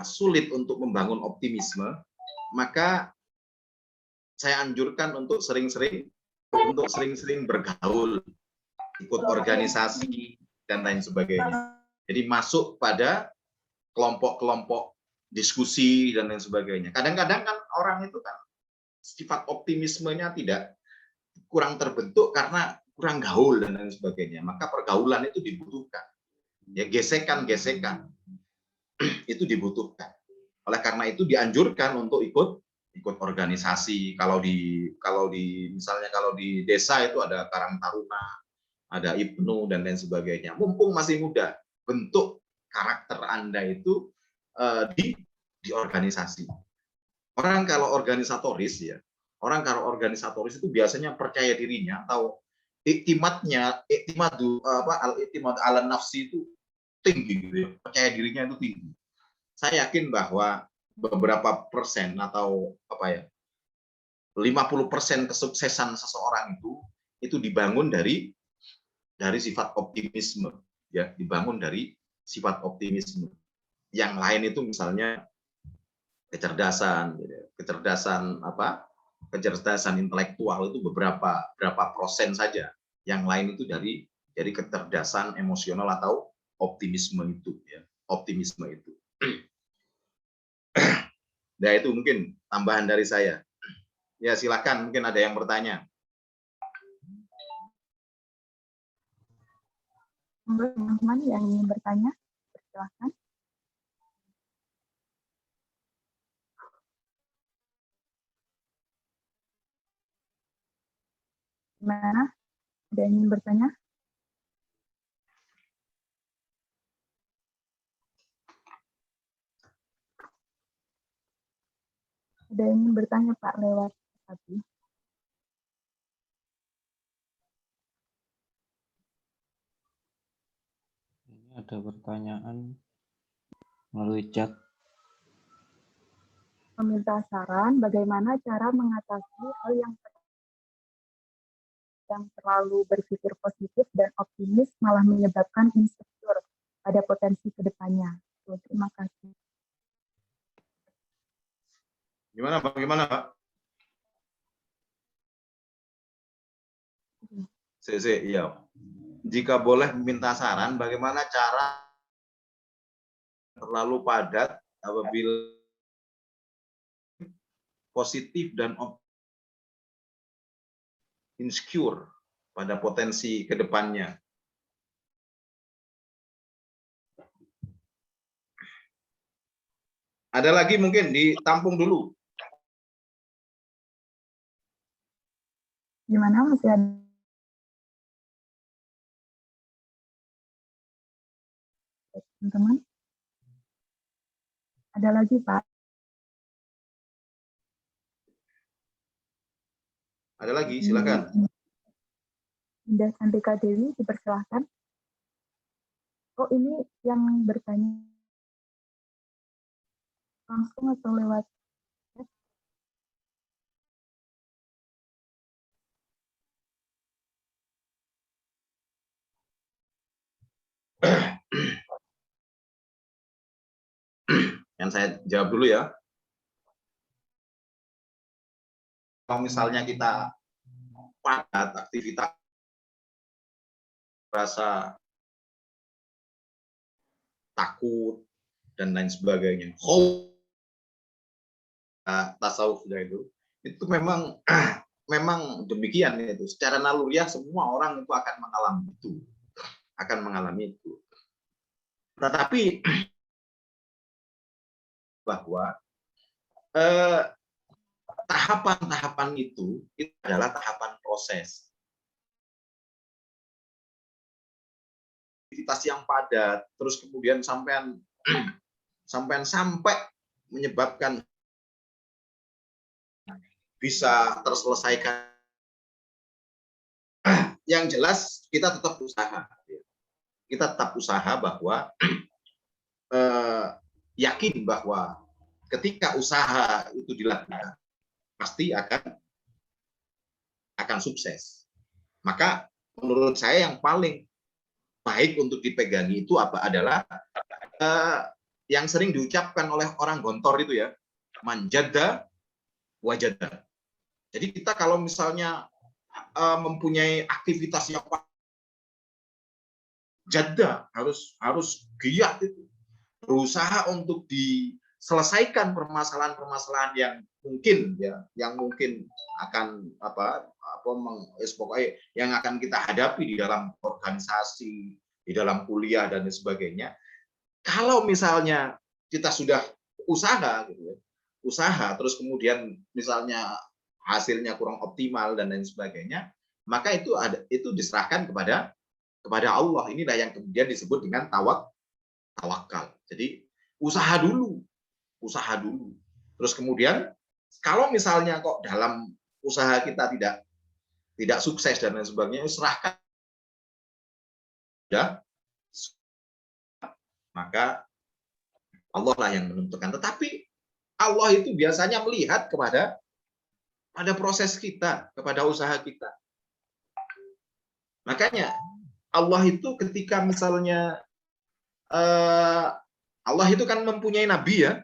sulit untuk membangun optimisme, maka saya anjurkan untuk sering-sering bergaul, ikut organisasi dan lain sebagainya. Jadi masuk pada kelompok-kelompok diskusi dan lain sebagainya. Kadang-kadang kan orang itu kan sifat optimismenya kurang terbentuk karena kurang gaul dan lain sebagainya. Maka pergaulan itu dibutuhkan. Ya, gesekan-gesekan itu dibutuhkan. Oleh karena itu dianjurkan untuk ikut organisasi. Kalau di desa itu ada Karang Taruna, ada Ibnu dan lain sebagainya. Mumpung masih muda, bentuk karakter Anda itu di organisasi. Orang kalau organisatoris itu biasanya percaya dirinya atau i'timadu ala nafsi itu tinggi gitu ya. Percaya dirinya itu tinggi. Saya yakin bahwa beberapa persen atau 50% kesuksesan seseorang itu dibangun dari dari sifat optimisme, ya, dibangun dari sifat optimisme. Yang lain itu misalnya kecerdasan, kecerdasan intelektual itu berapa persen saja. Yang lain itu dari kecerdasan emosional atau optimisme itu, ya, optimisme itu. Nah, itu mungkin tambahan dari saya. Ya, silakan, mungkin ada yang bertanya. Teman-teman yang ingin bertanya, silakan. Gimana? Ada yang ingin bertanya? Ada yang ingin bertanya, Pak, lewat tadi? Ini ada pertanyaan melalui chat. Meminta saran bagaimana cara mengatasi hal yang terlalu berpikir positif dan optimis malah menyebabkan insecure pada potensi kedepannya. Terima kasih. Bagaimana, Pak? Iya. Jika boleh meminta saran, bagaimana cara terlalu padat apabila positif dan insecure pada potensi kedepannya. Ada lagi mungkin ditampung dulu. Gimana, masih ada? Teman-teman? Ada lagi, Pak? Ada lagi, silakan. Indah Cantika Dewi, dipersilahkan. Oh, ini yang bertanya langsung atau lewat chat? Yang saya jawab dulu ya. Kalau misalnya kita padat aktivitas, rasa takut dan lain sebagainya, tasawuf itu memang demikian itu. Secara naluriah semua orang itu akan mengalami itu. Tetapi bahwa tahapan-tahapan itu adalah tahapan proses. Aktivitas yang padat, terus kemudian sampai menyebabkan bisa terselesaikan. Yang jelas kita tetap usaha. Kita tetap usaha bahwa yakin bahwa ketika usaha itu dilakukan pasti akan sukses. Maka menurut saya yang paling baik untuk dipegangi itu adalah yang sering diucapkan oleh orang Gontor itu ya, manjada wajada. Jadi kita kalau misalnya mempunyai aktivitas yang jada, harus giat itu, berusaha untuk diselesaikan permasalahan-permasalahan yang mungkin akan yang akan kita hadapi di dalam organisasi, di dalam kuliah dan sebagainya. Kalau misalnya kita sudah usaha terus kemudian misalnya hasilnya kurang optimal dan lain sebagainya, maka itu diserahkan kepada Allah. Inilah yang kemudian disebut dengan tawakal. Jadi usaha dulu. Terus kemudian kalau misalnya kok dalam usaha kita tidak sukses dan lain sebagainya, serahkan ya, maka Allah lah yang menentukan. Tetapi Allah itu biasanya melihat pada proses kita, kepada usaha kita. Makanya Allah itu ketika misalnya Allah itu kan mempunyai nabi ya.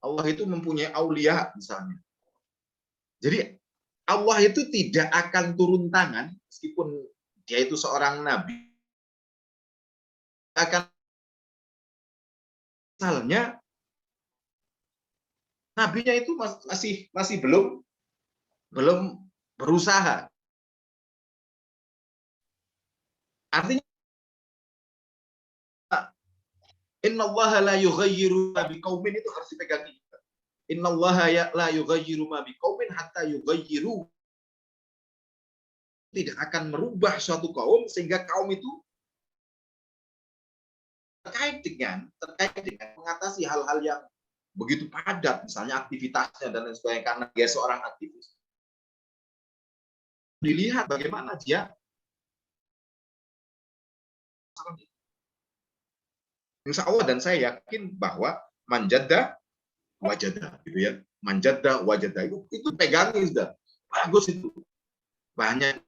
Allah itu mempunyai aulia misalnya. Jadi Allah itu tidak akan turun tangan meskipun dia itu seorang nabi. Akan misalnya nabinya itu masih belum berusaha. Artinya innallaha la yughayyiru ma biqaumin itu harus dipegang. Innallaha la yughayyiru ma biqaumin hatta yughayyiru, tidak akan merubah suatu kaum sehingga kaum itu terkait dengan mengatasi hal-hal yang begitu padat, misalnya aktivitasnya dan lain sebagainya, karena dia seorang aktivis. Dilihat bagaimana dia insya Allah, dan saya yakin bahwa manjada wajada gitu ya, manjada wajada itu pegangi sudah bagus, itu banyak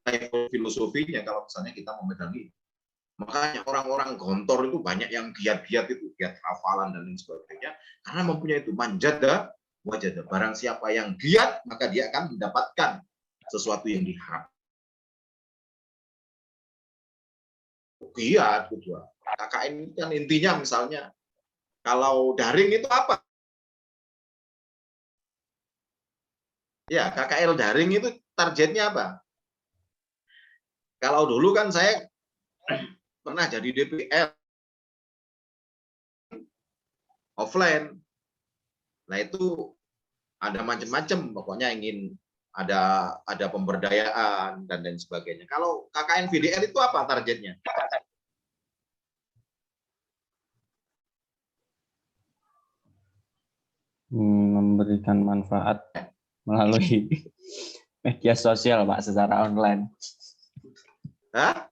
filosofinya kalau misalnya kita memegangi. Makanya orang-orang gontor itu banyak yang giat-giat itu, giat hafalan dan lain sebagainya, karena mempunyai itu manjada wajada. Barang siapa yang giat maka dia akan mendapatkan sesuatu yang diharapkan. Giat gitu. KKN itu kan intinya misalnya kalau daring itu apa? Ya, KKL daring itu targetnya apa? Kalau dulu kan saya pernah jadi DPR offline. Nah, itu ada macam-macam, pokoknya ingin ada pemberdayaan dan lain sebagainya. Kalau KKN VDR itu apa targetnya? Memberikan manfaat melalui media sosial, Pak, secara online. Hah?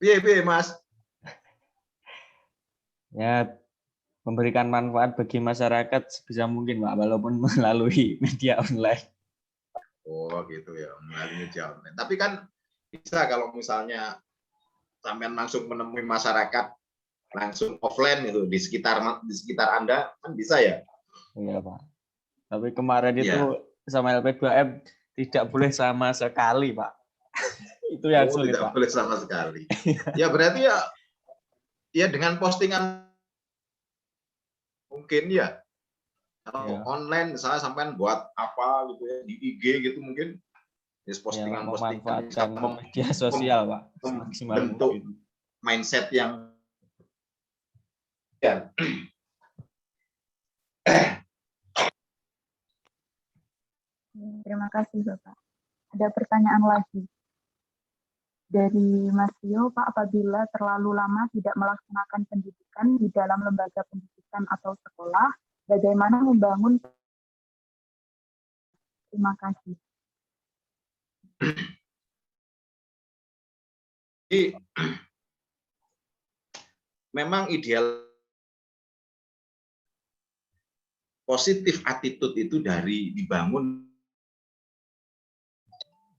Piye, Mas? Ya, memberikan manfaat bagi masyarakat sebisa mungkin, Pak, walaupun melalui media online. Oh, gitu ya, melalui media online. Tapi kan bisa kalau misalnya sampean langsung menemui masyarakat langsung offline itu di sekitar Anda, kan bisa ya? Iya, Pak. Tapi kemarin Ya. itu sama LP2M tidak boleh sama sekali, Pak. Itu yang sulit, tidak Pak. boleh sama sekali. Ya berarti ya dengan postingan mungkin ya. Kalau Ya. online misalnya sampean buat apa gitu ya di IG gitu mungkin postingan memanfaatkan media sosial, Pak, semaksimal bentuk mungkin. Mindset yang ya. Terima kasih Bapak. Ada pertanyaan lagi dari Mas Tio, Pak, apabila terlalu lama tidak melaksanakan pendidikan di dalam lembaga pendidikan atau sekolah, bagaimana membangun? Terima kasih. Jadi, memang ideal positif attitude itu dibangun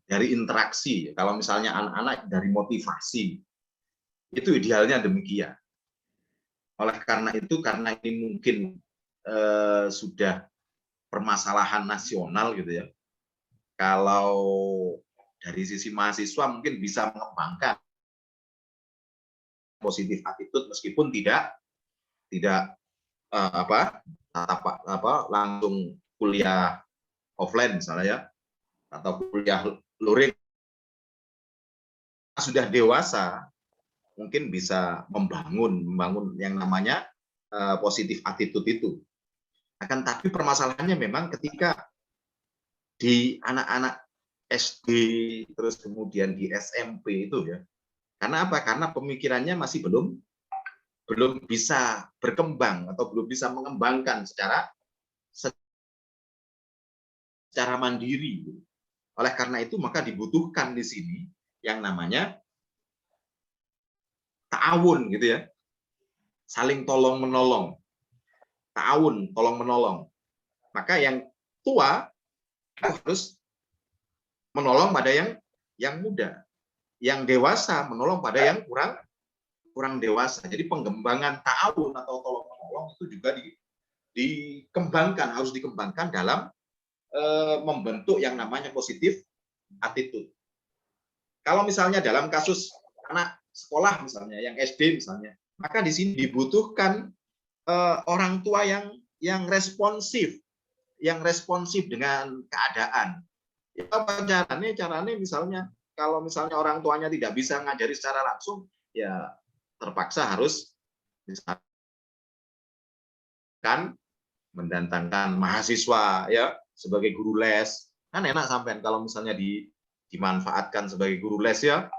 dari interaksi. Kalau misalnya anak-anak dari motivasi, itu idealnya demikian. Oleh karena itu, karena ini mungkin sudah permasalahan nasional gitu ya. Kalau dari sisi mahasiswa mungkin bisa mengembangkan positif attitude meskipun tidak langsung kuliah offline misalnya ya, atau kuliah luring. Sudah dewasa mungkin bisa membangun yang namanya positif attitude itu. Akan tapi permasalahannya memang ketika di anak-anak SD terus kemudian di SMP itu ya. Karena apa? Karena pemikirannya masih belum bisa berkembang atau belum bisa mengembangkan secara mandiri. Oleh karena itu maka dibutuhkan di sini yang namanya ta'awun gitu ya. Saling tolong menolong. Ta'awun, tolong menolong. Maka yang tua harus menolong pada yang muda. yang dewasa menolong pada yang kurang dewasa. Jadi pengembangan ta'awun atau tolong menolong itu juga dikembangkan, harus dikembangkan dalam membentuk yang namanya positif attitude. Kalau misalnya dalam kasus anak sekolah misalnya, yang SD misalnya, maka di sini dibutuhkan orang tua yang responsif dengan keadaan. Ya, caranya misalnya kalau misalnya orang tuanya tidak bisa ngajari secara langsung, ya terpaksa harus misalkan mendatangkan mahasiswa ya sebagai guru les. Kan enak sampean kalau misalnya dimanfaatkan sebagai guru les ya.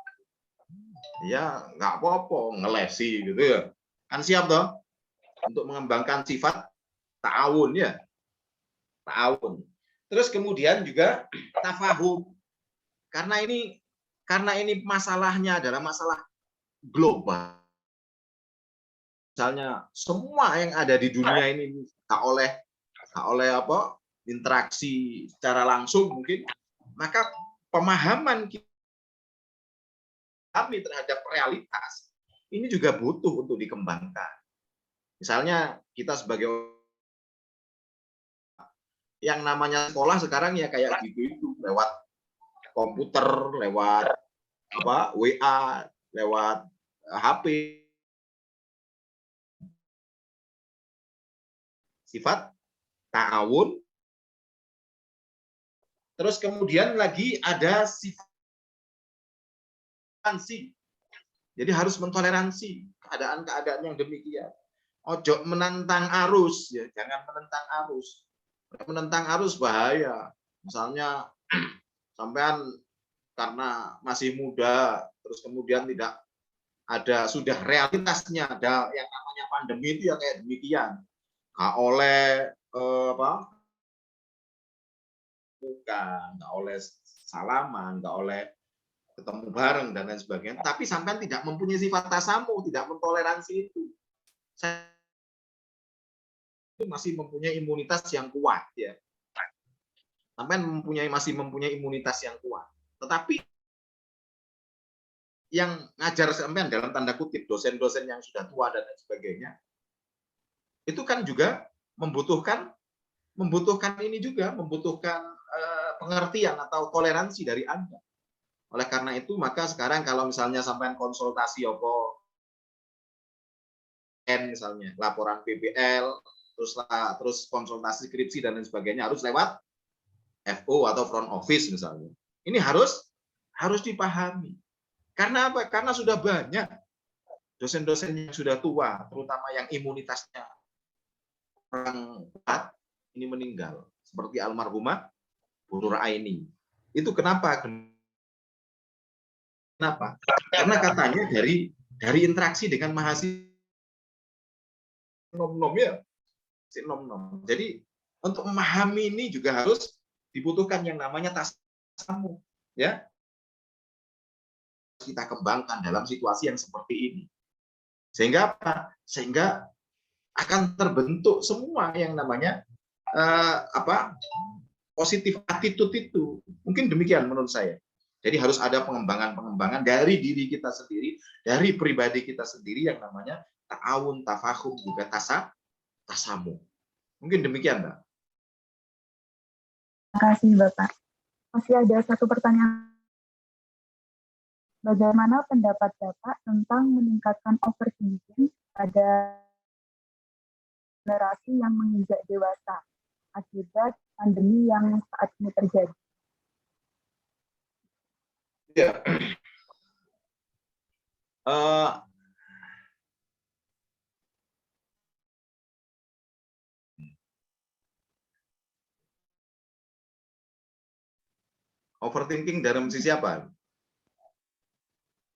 Ya nggak apa-apa ngelesi gitu ya. Kan siap toh untuk mengembangkan sifat ta'awun ya. Ta'awun. Terus kemudian juga tafahum. Karena ini masalahnya adalah masalah global. Misalnya semua yang ada di dunia ini tak oleh apa interaksi secara langsung mungkin, maka pemahaman kami terhadap realitas ini juga butuh untuk dikembangkan. Misalnya kita sebagai yang namanya sekolah sekarang ya kayak gitu lewat komputer, lewat apa WA, lewat HP. Sifat ta'awun. Terus kemudian lagi ada sifat toleransi. Jadi harus mentoleransi keadaan-keadaan yang demikian. Ojo menentang arus ya, jangan menentang arus. Menentang arus bahaya. Misalnya sampean karena masih muda, terus kemudian tidak ada sudah realitasnya, ada yang namanya pandemi itu ya kayak demikian. Nggak oleh nggak oleh salaman, nggak oleh ketemu bareng dan lain sebagainya. Tapi sampean tidak mempunyai sifat tasamu, tidak mentoleransi itu. Saya masih mempunyai imunitas yang kuat ya. Sampean masih mempunyai imunitas yang kuat. Tetapi yang ngajar sampean dalam tanda kutip dosen-dosen yang sudah tua dan lain sebagainya, itu kan juga membutuhkan ini juga membutuhkan pengertian atau toleransi dari Anda. Oleh karena itu maka sekarang kalau misalnya sampean konsultasi misalnya laporan PBL terus konsultasi skripsi dan lain sebagainya harus lewat FO atau front office misalnya. Ini harus dipahami. Karena apa? Karena sudah banyak dosen-dosen yang sudah tua, terutama yang imunitasnya kurang kuat, ini meninggal. Seperti almarhumah Bu Nur Aini. Itu kenapa? Kenapa? Karena katanya dari interaksi dengan mahasiswa nom-nom ya. Si nom-nom. Jadi untuk memahami ini juga harus dibutuhkan yang namanya tasamu, ya. Kita kembangkan dalam situasi yang seperti ini. Sehingga apa? Sehingga akan terbentuk semua yang namanya positif attitude itu. Mungkin demikian menurut saya. Jadi harus ada pengembangan dari diri kita sendiri, dari pribadi kita sendiri yang namanya ta'awun, tafahum, juga tasamu. Mungkin demikian, Mbak. Terima kasih, Bapak. Masih ada satu pertanyaan. Bagaimana pendapat Bapak tentang meningkatkan overthinking pada generasi yang menginjak dewasa akibat pandemi yang saat ini terjadi? Ya. Overthinking dalam sisi apa?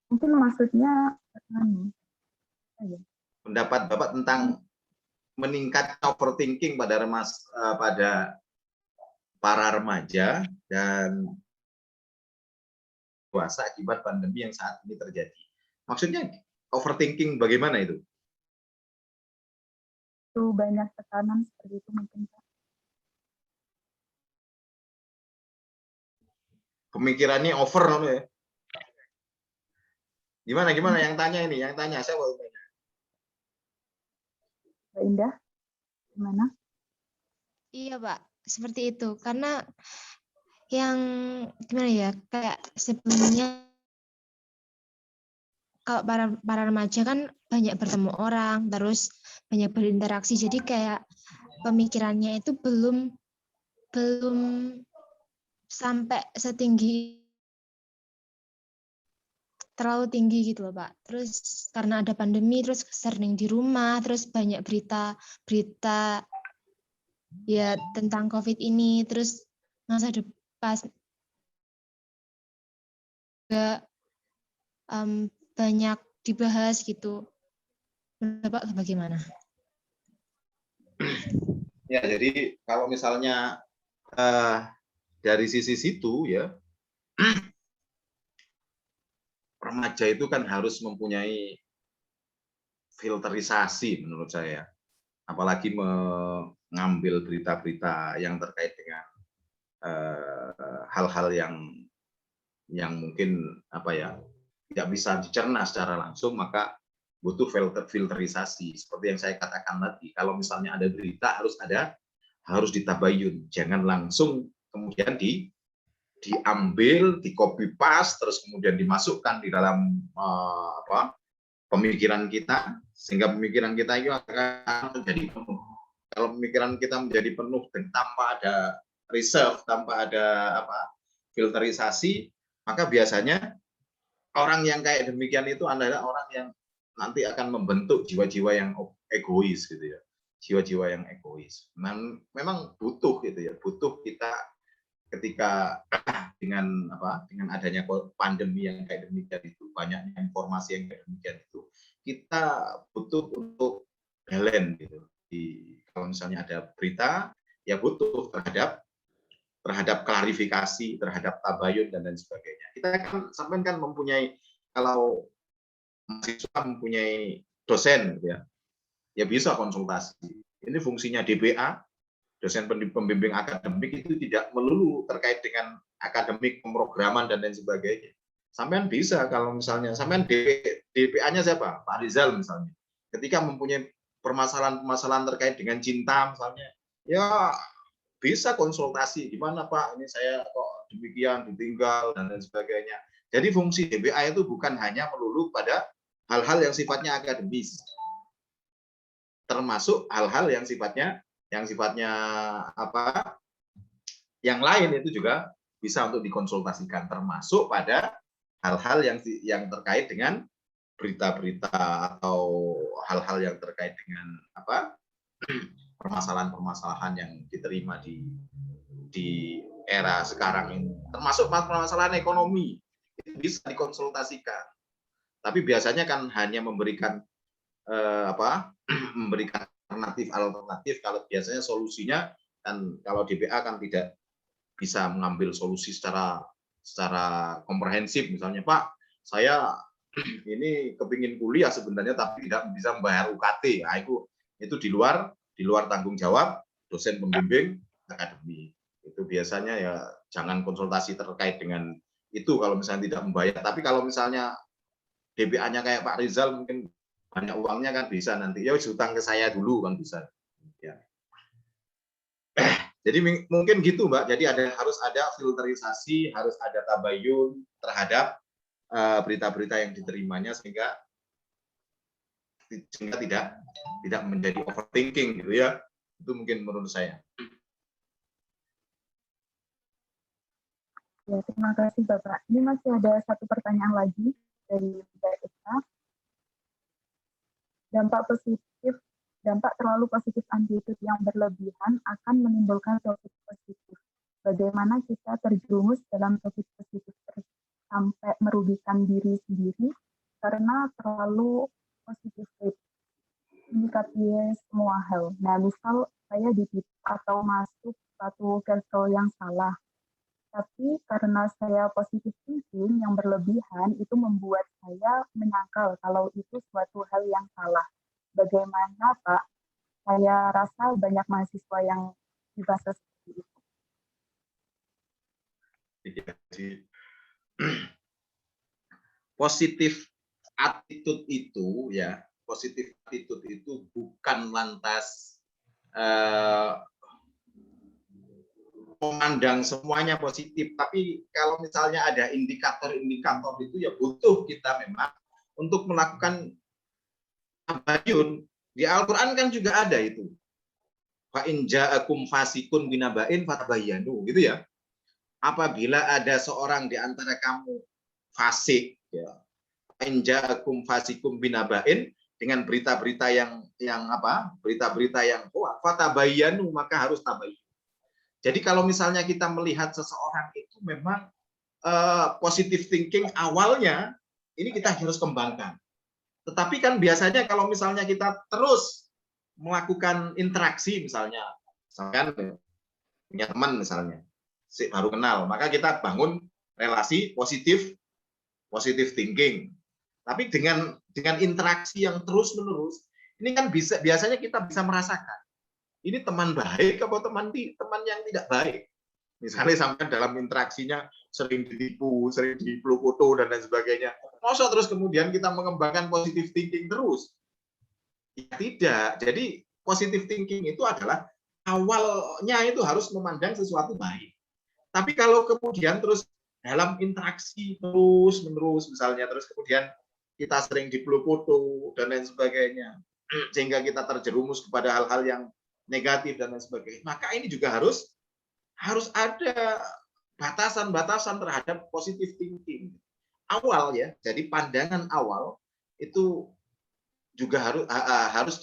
Mungkin maksudnya pendapat Bapak tentang meningkat overthinking pada para remaja dan dewasa akibat pandemi yang saat ini terjadi. Maksudnya overthinking bagaimana itu? Itu banyak tekanan seperti itu mungkin, Pak. Pemikirannya over ya. Gimana yang tanya ini? Yang tanya saya mau tanya. Mbak Indah, gimana? Iya, Pak. Seperti itu. Karena yang gimana ya, kayak sebelumnya kalau para remaja kan banyak bertemu orang, terus banyak berinteraksi. Jadi kayak pemikirannya itu belum sampai setinggi terlalu tinggi gitu loh, Pak. Terus karena ada pandemi, terus sering di rumah, terus banyak berita ya tentang COVID ini, terus masa depan juga banyak dibahas gitu. Menurut Bapak bagaimana? Ya, jadi kalau misalnya dari sisi situ ya, remaja itu kan harus mempunyai filterisasi menurut saya. Apalagi mengambil berita-berita yang terkait dengan hal-hal yang mungkin tidak bisa dicerna secara langsung, maka butuh filterisasi. Seperti yang saya katakan tadi, kalau misalnya ada berita harus ditabayun, jangan langsung kemudian diambil, di copy paste, terus kemudian dimasukkan di dalam pemikiran kita, sehingga pemikiran kita itu akan menjadi penuh. Kalau pemikiran kita menjadi penuh tanpa ada reserve, tanpa ada filterisasi, maka biasanya orang yang kayak demikian itu adalah orang yang nanti akan membentuk jiwa-jiwa yang egois gitu ya, jiwa-jiwa yang egois. Memang butuh gitu ya, butuh kita ketika dengan adanya pandemi yang kayak demikian itu, banyaknya informasi yang kayak demikian itu, kita butuh untuk balance gitu. Kalau misalnya ada berita, ya butuh terhadap klarifikasi, terhadap tabayun dan lain sebagainya. Kita kan mempunyai, kalau mahasiswa mempunyai dosen ya bisa konsultasi. Ini fungsinya DBA, dosen pembimbing akademik, itu tidak melulu terkait dengan akademik, pemrograman dan lain sebagainya. Sampean bisa, kalau misalnya sampean DPA-nya siapa? Pak Rizal misalnya. Ketika mempunyai permasalahan-permasalahan terkait dengan cinta misalnya, ya bisa konsultasi, gimana Pak, ini saya kok demikian, ditinggal dan lain sebagainya. Jadi fungsi DBA itu bukan hanya melulu pada hal-hal yang sifatnya akademis, termasuk hal-hal yang sifatnya yang lain itu juga bisa untuk dikonsultasikan, termasuk pada hal-hal yang terkait dengan berita-berita atau hal-hal yang terkait dengan permasalahan-permasalahan yang diterima di era sekarang ini, termasuk permasalahan ekonomi, itu bisa dikonsultasikan. Tapi biasanya kan hanya memberikan memberikan alternatif. Kalau biasanya solusinya kan, kalau DPA kan tidak bisa mengambil solusi secara komprehensif. Misalnya, Pak, saya ini kepingin kuliah sebenarnya tapi tidak bisa membayar UKT. Nah, itu di luar tanggung jawab dosen pembimbing akademik. Itu biasanya ya jangan konsultasi terkait dengan itu kalau misalnya tidak membayar. Tapi kalau misalnya DPA-nya kayak Pak Rizal, mungkin banyak uangnya kan bisa nanti, ya hutang ke saya dulu kan bisa. Ya. Jadi mungkin gitu Mbak. Jadi harus ada filterisasi, harus ada tabayun terhadap berita-berita yang diterimanya, sehingga tidak menjadi overthinking gitu ya. Itu mungkin menurut saya. Ya, terima kasih Bapak. Ini masih ada satu pertanyaan lagi dari Mbak Eka. Dampak terlalu positif attitude yang berlebihan akan menimbulkan toxic positif. Bagaimana kita terjerumus dalam toxic positif sampai merugikan diri sendiri karena terlalu positif menyikapi semua hal. Nah, misal saya ditipu atau masuk satu circle yang salah, tapi karena saya positif thinking yang berlebihan itu membuat saya menyangkal kalau itu suatu hal yang salah. Bagaimana Pak? Saya rasa banyak mahasiswa yang di fase seperti itu. Positif attitude itu ya, positif attitude itu bukan lantas memandang semuanya positif, tapi kalau misalnya ada indikator-indikator itu ya butuh kita memang untuk melakukan tabayun. Di Al-Quran kan juga ada itu. Fa in ja'akum fasikun binaba'in fatabayyanu, gitu ya. Apabila ada seorang di antara kamu fasik, ya. Fa in ja'akum fasikum binaba'in, dengan berita-berita yang apa? Berita-berita yang hoax, fatabayyanu, maka harus tabayyun. Jadi kalau misalnya kita melihat seseorang itu memang positive thinking awalnya ini kita harus kembangkan. Tetapi kan biasanya kalau misalnya kita terus melakukan interaksi misalnya punya teman misalnya, baru kenal, maka kita bangun relasi positif thinking. Tapi dengan interaksi yang terus-menerus, ini kan biasanya kita bisa merasakan ini teman baik atau teman yang tidak baik. Misalnya sampai dalam interaksinya sering ditipu, sering dipeluk-foto dan lain sebagainya. Masa terus kemudian kita mengembangkan positive thinking terus? Ya, tidak. Jadi positive thinking itu adalah awalnya itu harus memandang sesuatu baik. Tapi kalau kemudian terus dalam interaksi terus-menerus misalnya, terus kemudian kita sering dipeluk-foto dan lain sebagainya, sehingga kita terjerumus kepada hal-hal yang negatif dan lain sebagainya, maka ini juga harus ada batasan-batasan terhadap positive thinking awal ya. Jadi pandangan awal itu juga harus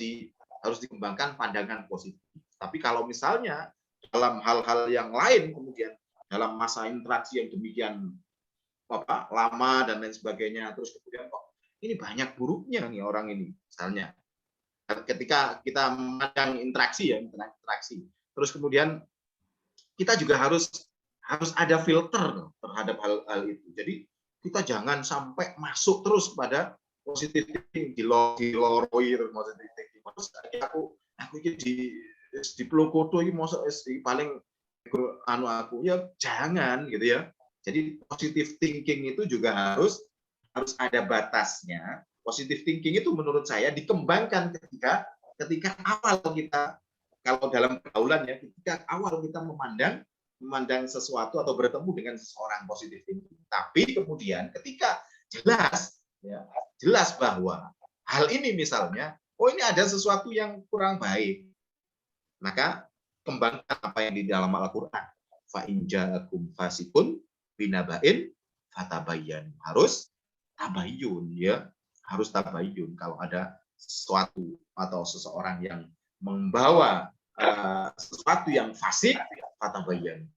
dikembangkan pandangan positif. Tapi kalau misalnya dalam hal-hal yang lain kemudian dalam masa interaksi yang demikian lama dan lain sebagainya, terus kemudian kok ini banyak buruknya nih orang ini misalnya. Ketika kita memandang interaksi, terus kemudian kita juga harus ada filter terhadap hal itu. Jadi kita jangan sampai masuk terus pada positive thinking, diloroi terus positive thinking. Terus aku ini di pelokoto ini masuk paling aku ya jangan gitu ya. Jadi positive thinking itu juga harus ada batasnya. Positive thinking itu menurut saya dikembangkan ketika awal kita, kalau dalam pergaulan ya, ketika awal kita memandang sesuatu atau bertemu dengan seseorang positive thinking. Tapi kemudian ketika jelas bahwa hal ini misalnya, ini ada sesuatu yang kurang baik, maka kembangkan apa yang di dalam Al-Quran. Fa in ja'akum fasikun binaba'in fatabayyan. Harus tabayyun ya. Harus tabayyun kalau ada sesuatu atau seseorang yang membawa sesuatu yang fasik, fatabayyan.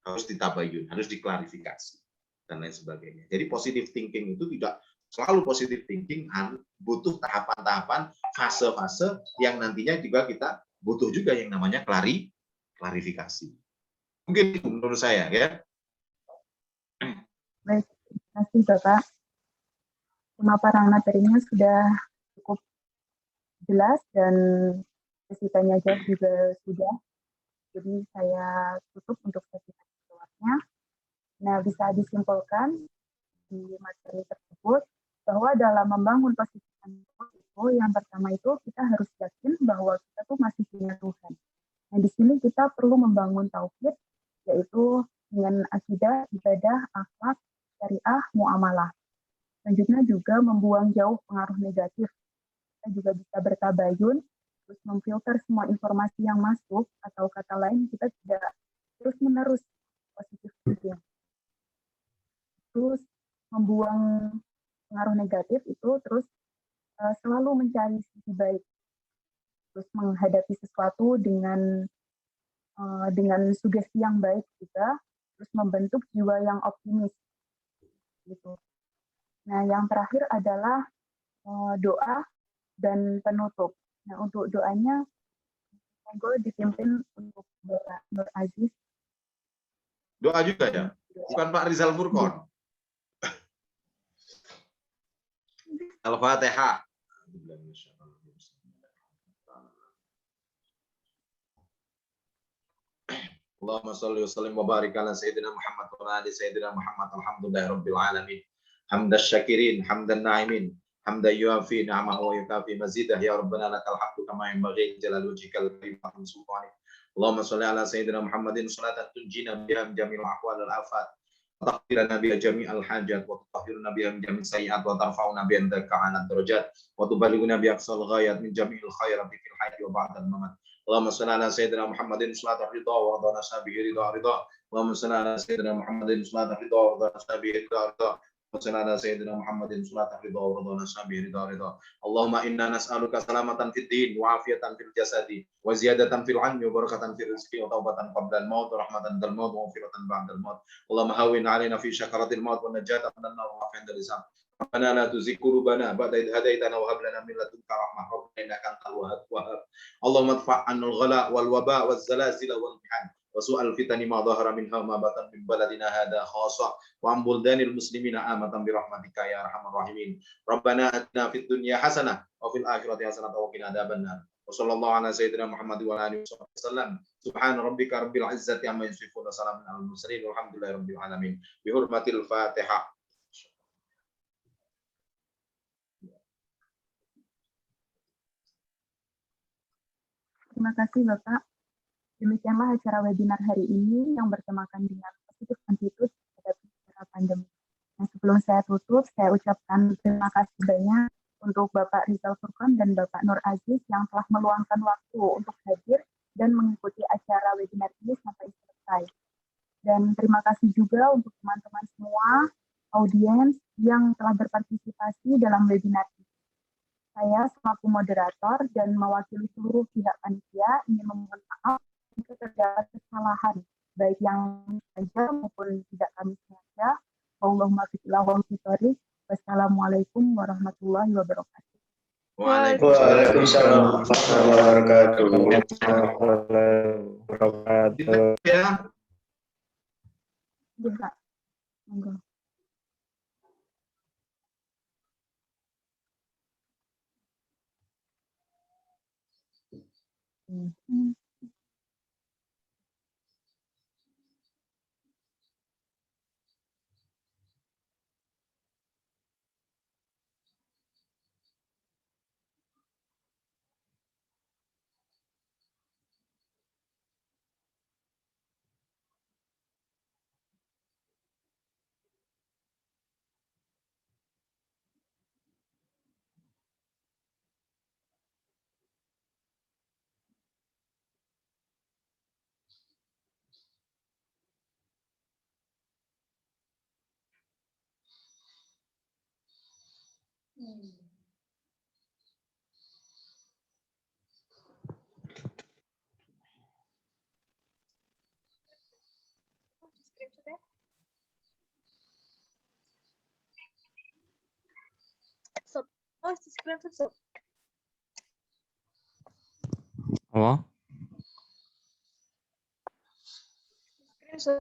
Harus ditabayyun, harus diklarifikasi dan lain sebagainya. Jadi positive thinking itu tidak selalu positive thinking, butuh tahapan-tahapan, fase-fase yang nantinya juga kita butuh juga yang namanya klarifikasi. Mungkin itu menurut saya ya. Baik, terima kasih Bapak. Pemaparan materinya sudah cukup jelas dan sesi tanya jawab juga sudah. Jadi saya tutup untuk sesi tanya jawabnya. Nah, bisa disimpulkan di materi tersebut bahwa dalam membangun positif itu yang pertama itu kita harus yakin bahwa kita tuh masih punya Tuhan. Nah, di sini kita perlu membangun tauhid, yaitu dengan akidah, ibadah, akhlak, syariah, muamalah. Selanjutnya juga membuang jauh pengaruh negatif. Kita juga bisa bertabayun, terus memfilter semua informasi yang masuk, atau kata lain kita tidak terus-menerus positif thinking. Terus membuang pengaruh negatif itu terus selalu mencari sisi baik. Terus menghadapi sesuatu dengan sugesti yang baik juga, terus membentuk jiwa yang optimis. Gitu. Nah, yang terakhir adalah doa dan penutup. Nah, untuk doanya, monggo dipimpin untuk Bapak Nur Aziz. Doa juga ya? Bukan Pak Rizal Furqon. Al-Fatihah. Allahumma shalli wa sallim wa barik ala sayyidina Muhammad wa ala ali sayyidina Muhammad. Alhamdulillahirabbil alamin. Hamdas syakirin, hamdan na'imin. حمدا يوافي نعمه ويكافي مزيده يا ربنا لك الحمد كما ينبغي لجلال وجهك الكريم وعظيم سلطانك. اللهم صل على سيدنا محمد صلاة تنجينا بها من جميع الأحوال والآفات وتغفر لنا بها جميع الحاجات وتطهرنا بها من جميع السيئات وترفعنا بها عندك على الدرجات وتبلغنا بأقصى الغايات من جميع الخيرات في الحياة وبعد الممات. اللهم صل على سيدنا محمد صلاة الرضا ورضا نسابه رضا. اللهم صل على سيدنا محمد صلاة الرضا ورضا نسابه رضا. وصل على سيدنا محمد صلاة الرضا ورضا نسابه رضا. اللهم إنا نسألك سلامة في الدين وعافية في الجسد وزيادة في العلم وبركة في الرزق وتوبة قبل الموت ورحمة عند الموت ومغفرة بعد الموت. اللهم هون علينا في شكرة الموت والنجاة من النار وعافية عند اللسان. ربنا لا تزغ قلوبنا بعد إذ هديتنا وهب لنا من لدنك رحمة ربنا إنك أنت الوهاب. اللهم ادفع عنا الغلاء والوباء والزلازل والمحن وسوء الفتن ما ظهر منها وما بطن من بلدنا هذا خاصة وعن بلدان المسلمين آمة برحمتك يا أرحم الراحمين. ربنا آتنا في الدنيا حسنة وفي الآخرة حسنة وقنا عذاب النار. وصلى الله على سيدنا محمد وعلى آله وصحبه وسلم. سبحان ربك رب العزة عما يصفون وسلام على المرسلين والحمد لله رب العالمين. بحرمة الفاتحة. Terima kasih Bapak. Demikianlah acara webinar hari ini yang bertemakan dengan positif attitude terhadap era pandemi. Nah, sebelum saya tutup, saya ucapkan terima kasih banyak untuk Bapak Rizal Furqon dan Bapak Nur Aziz yang telah meluangkan waktu untuk hadir dan mengikuti acara webinar ini sampai selesai. Dan terima kasih juga untuk teman-teman semua audiens yang telah berpartisipasi dalam webinar ini. Saya selaku moderator dan mewakili seluruh pihak panitia ingin memohon maaf jika terdapat kesalahan, baik yang sengaja maupun tidak kami sengaja. Allahumma fiqillah wa fiqari. Wassalamualaikum warahmatullahi wabarakatuh. Waalaikumsalam warahmatullahi wabarakatuh. Ya. Bisa. Monggo. Apa? Screenshot.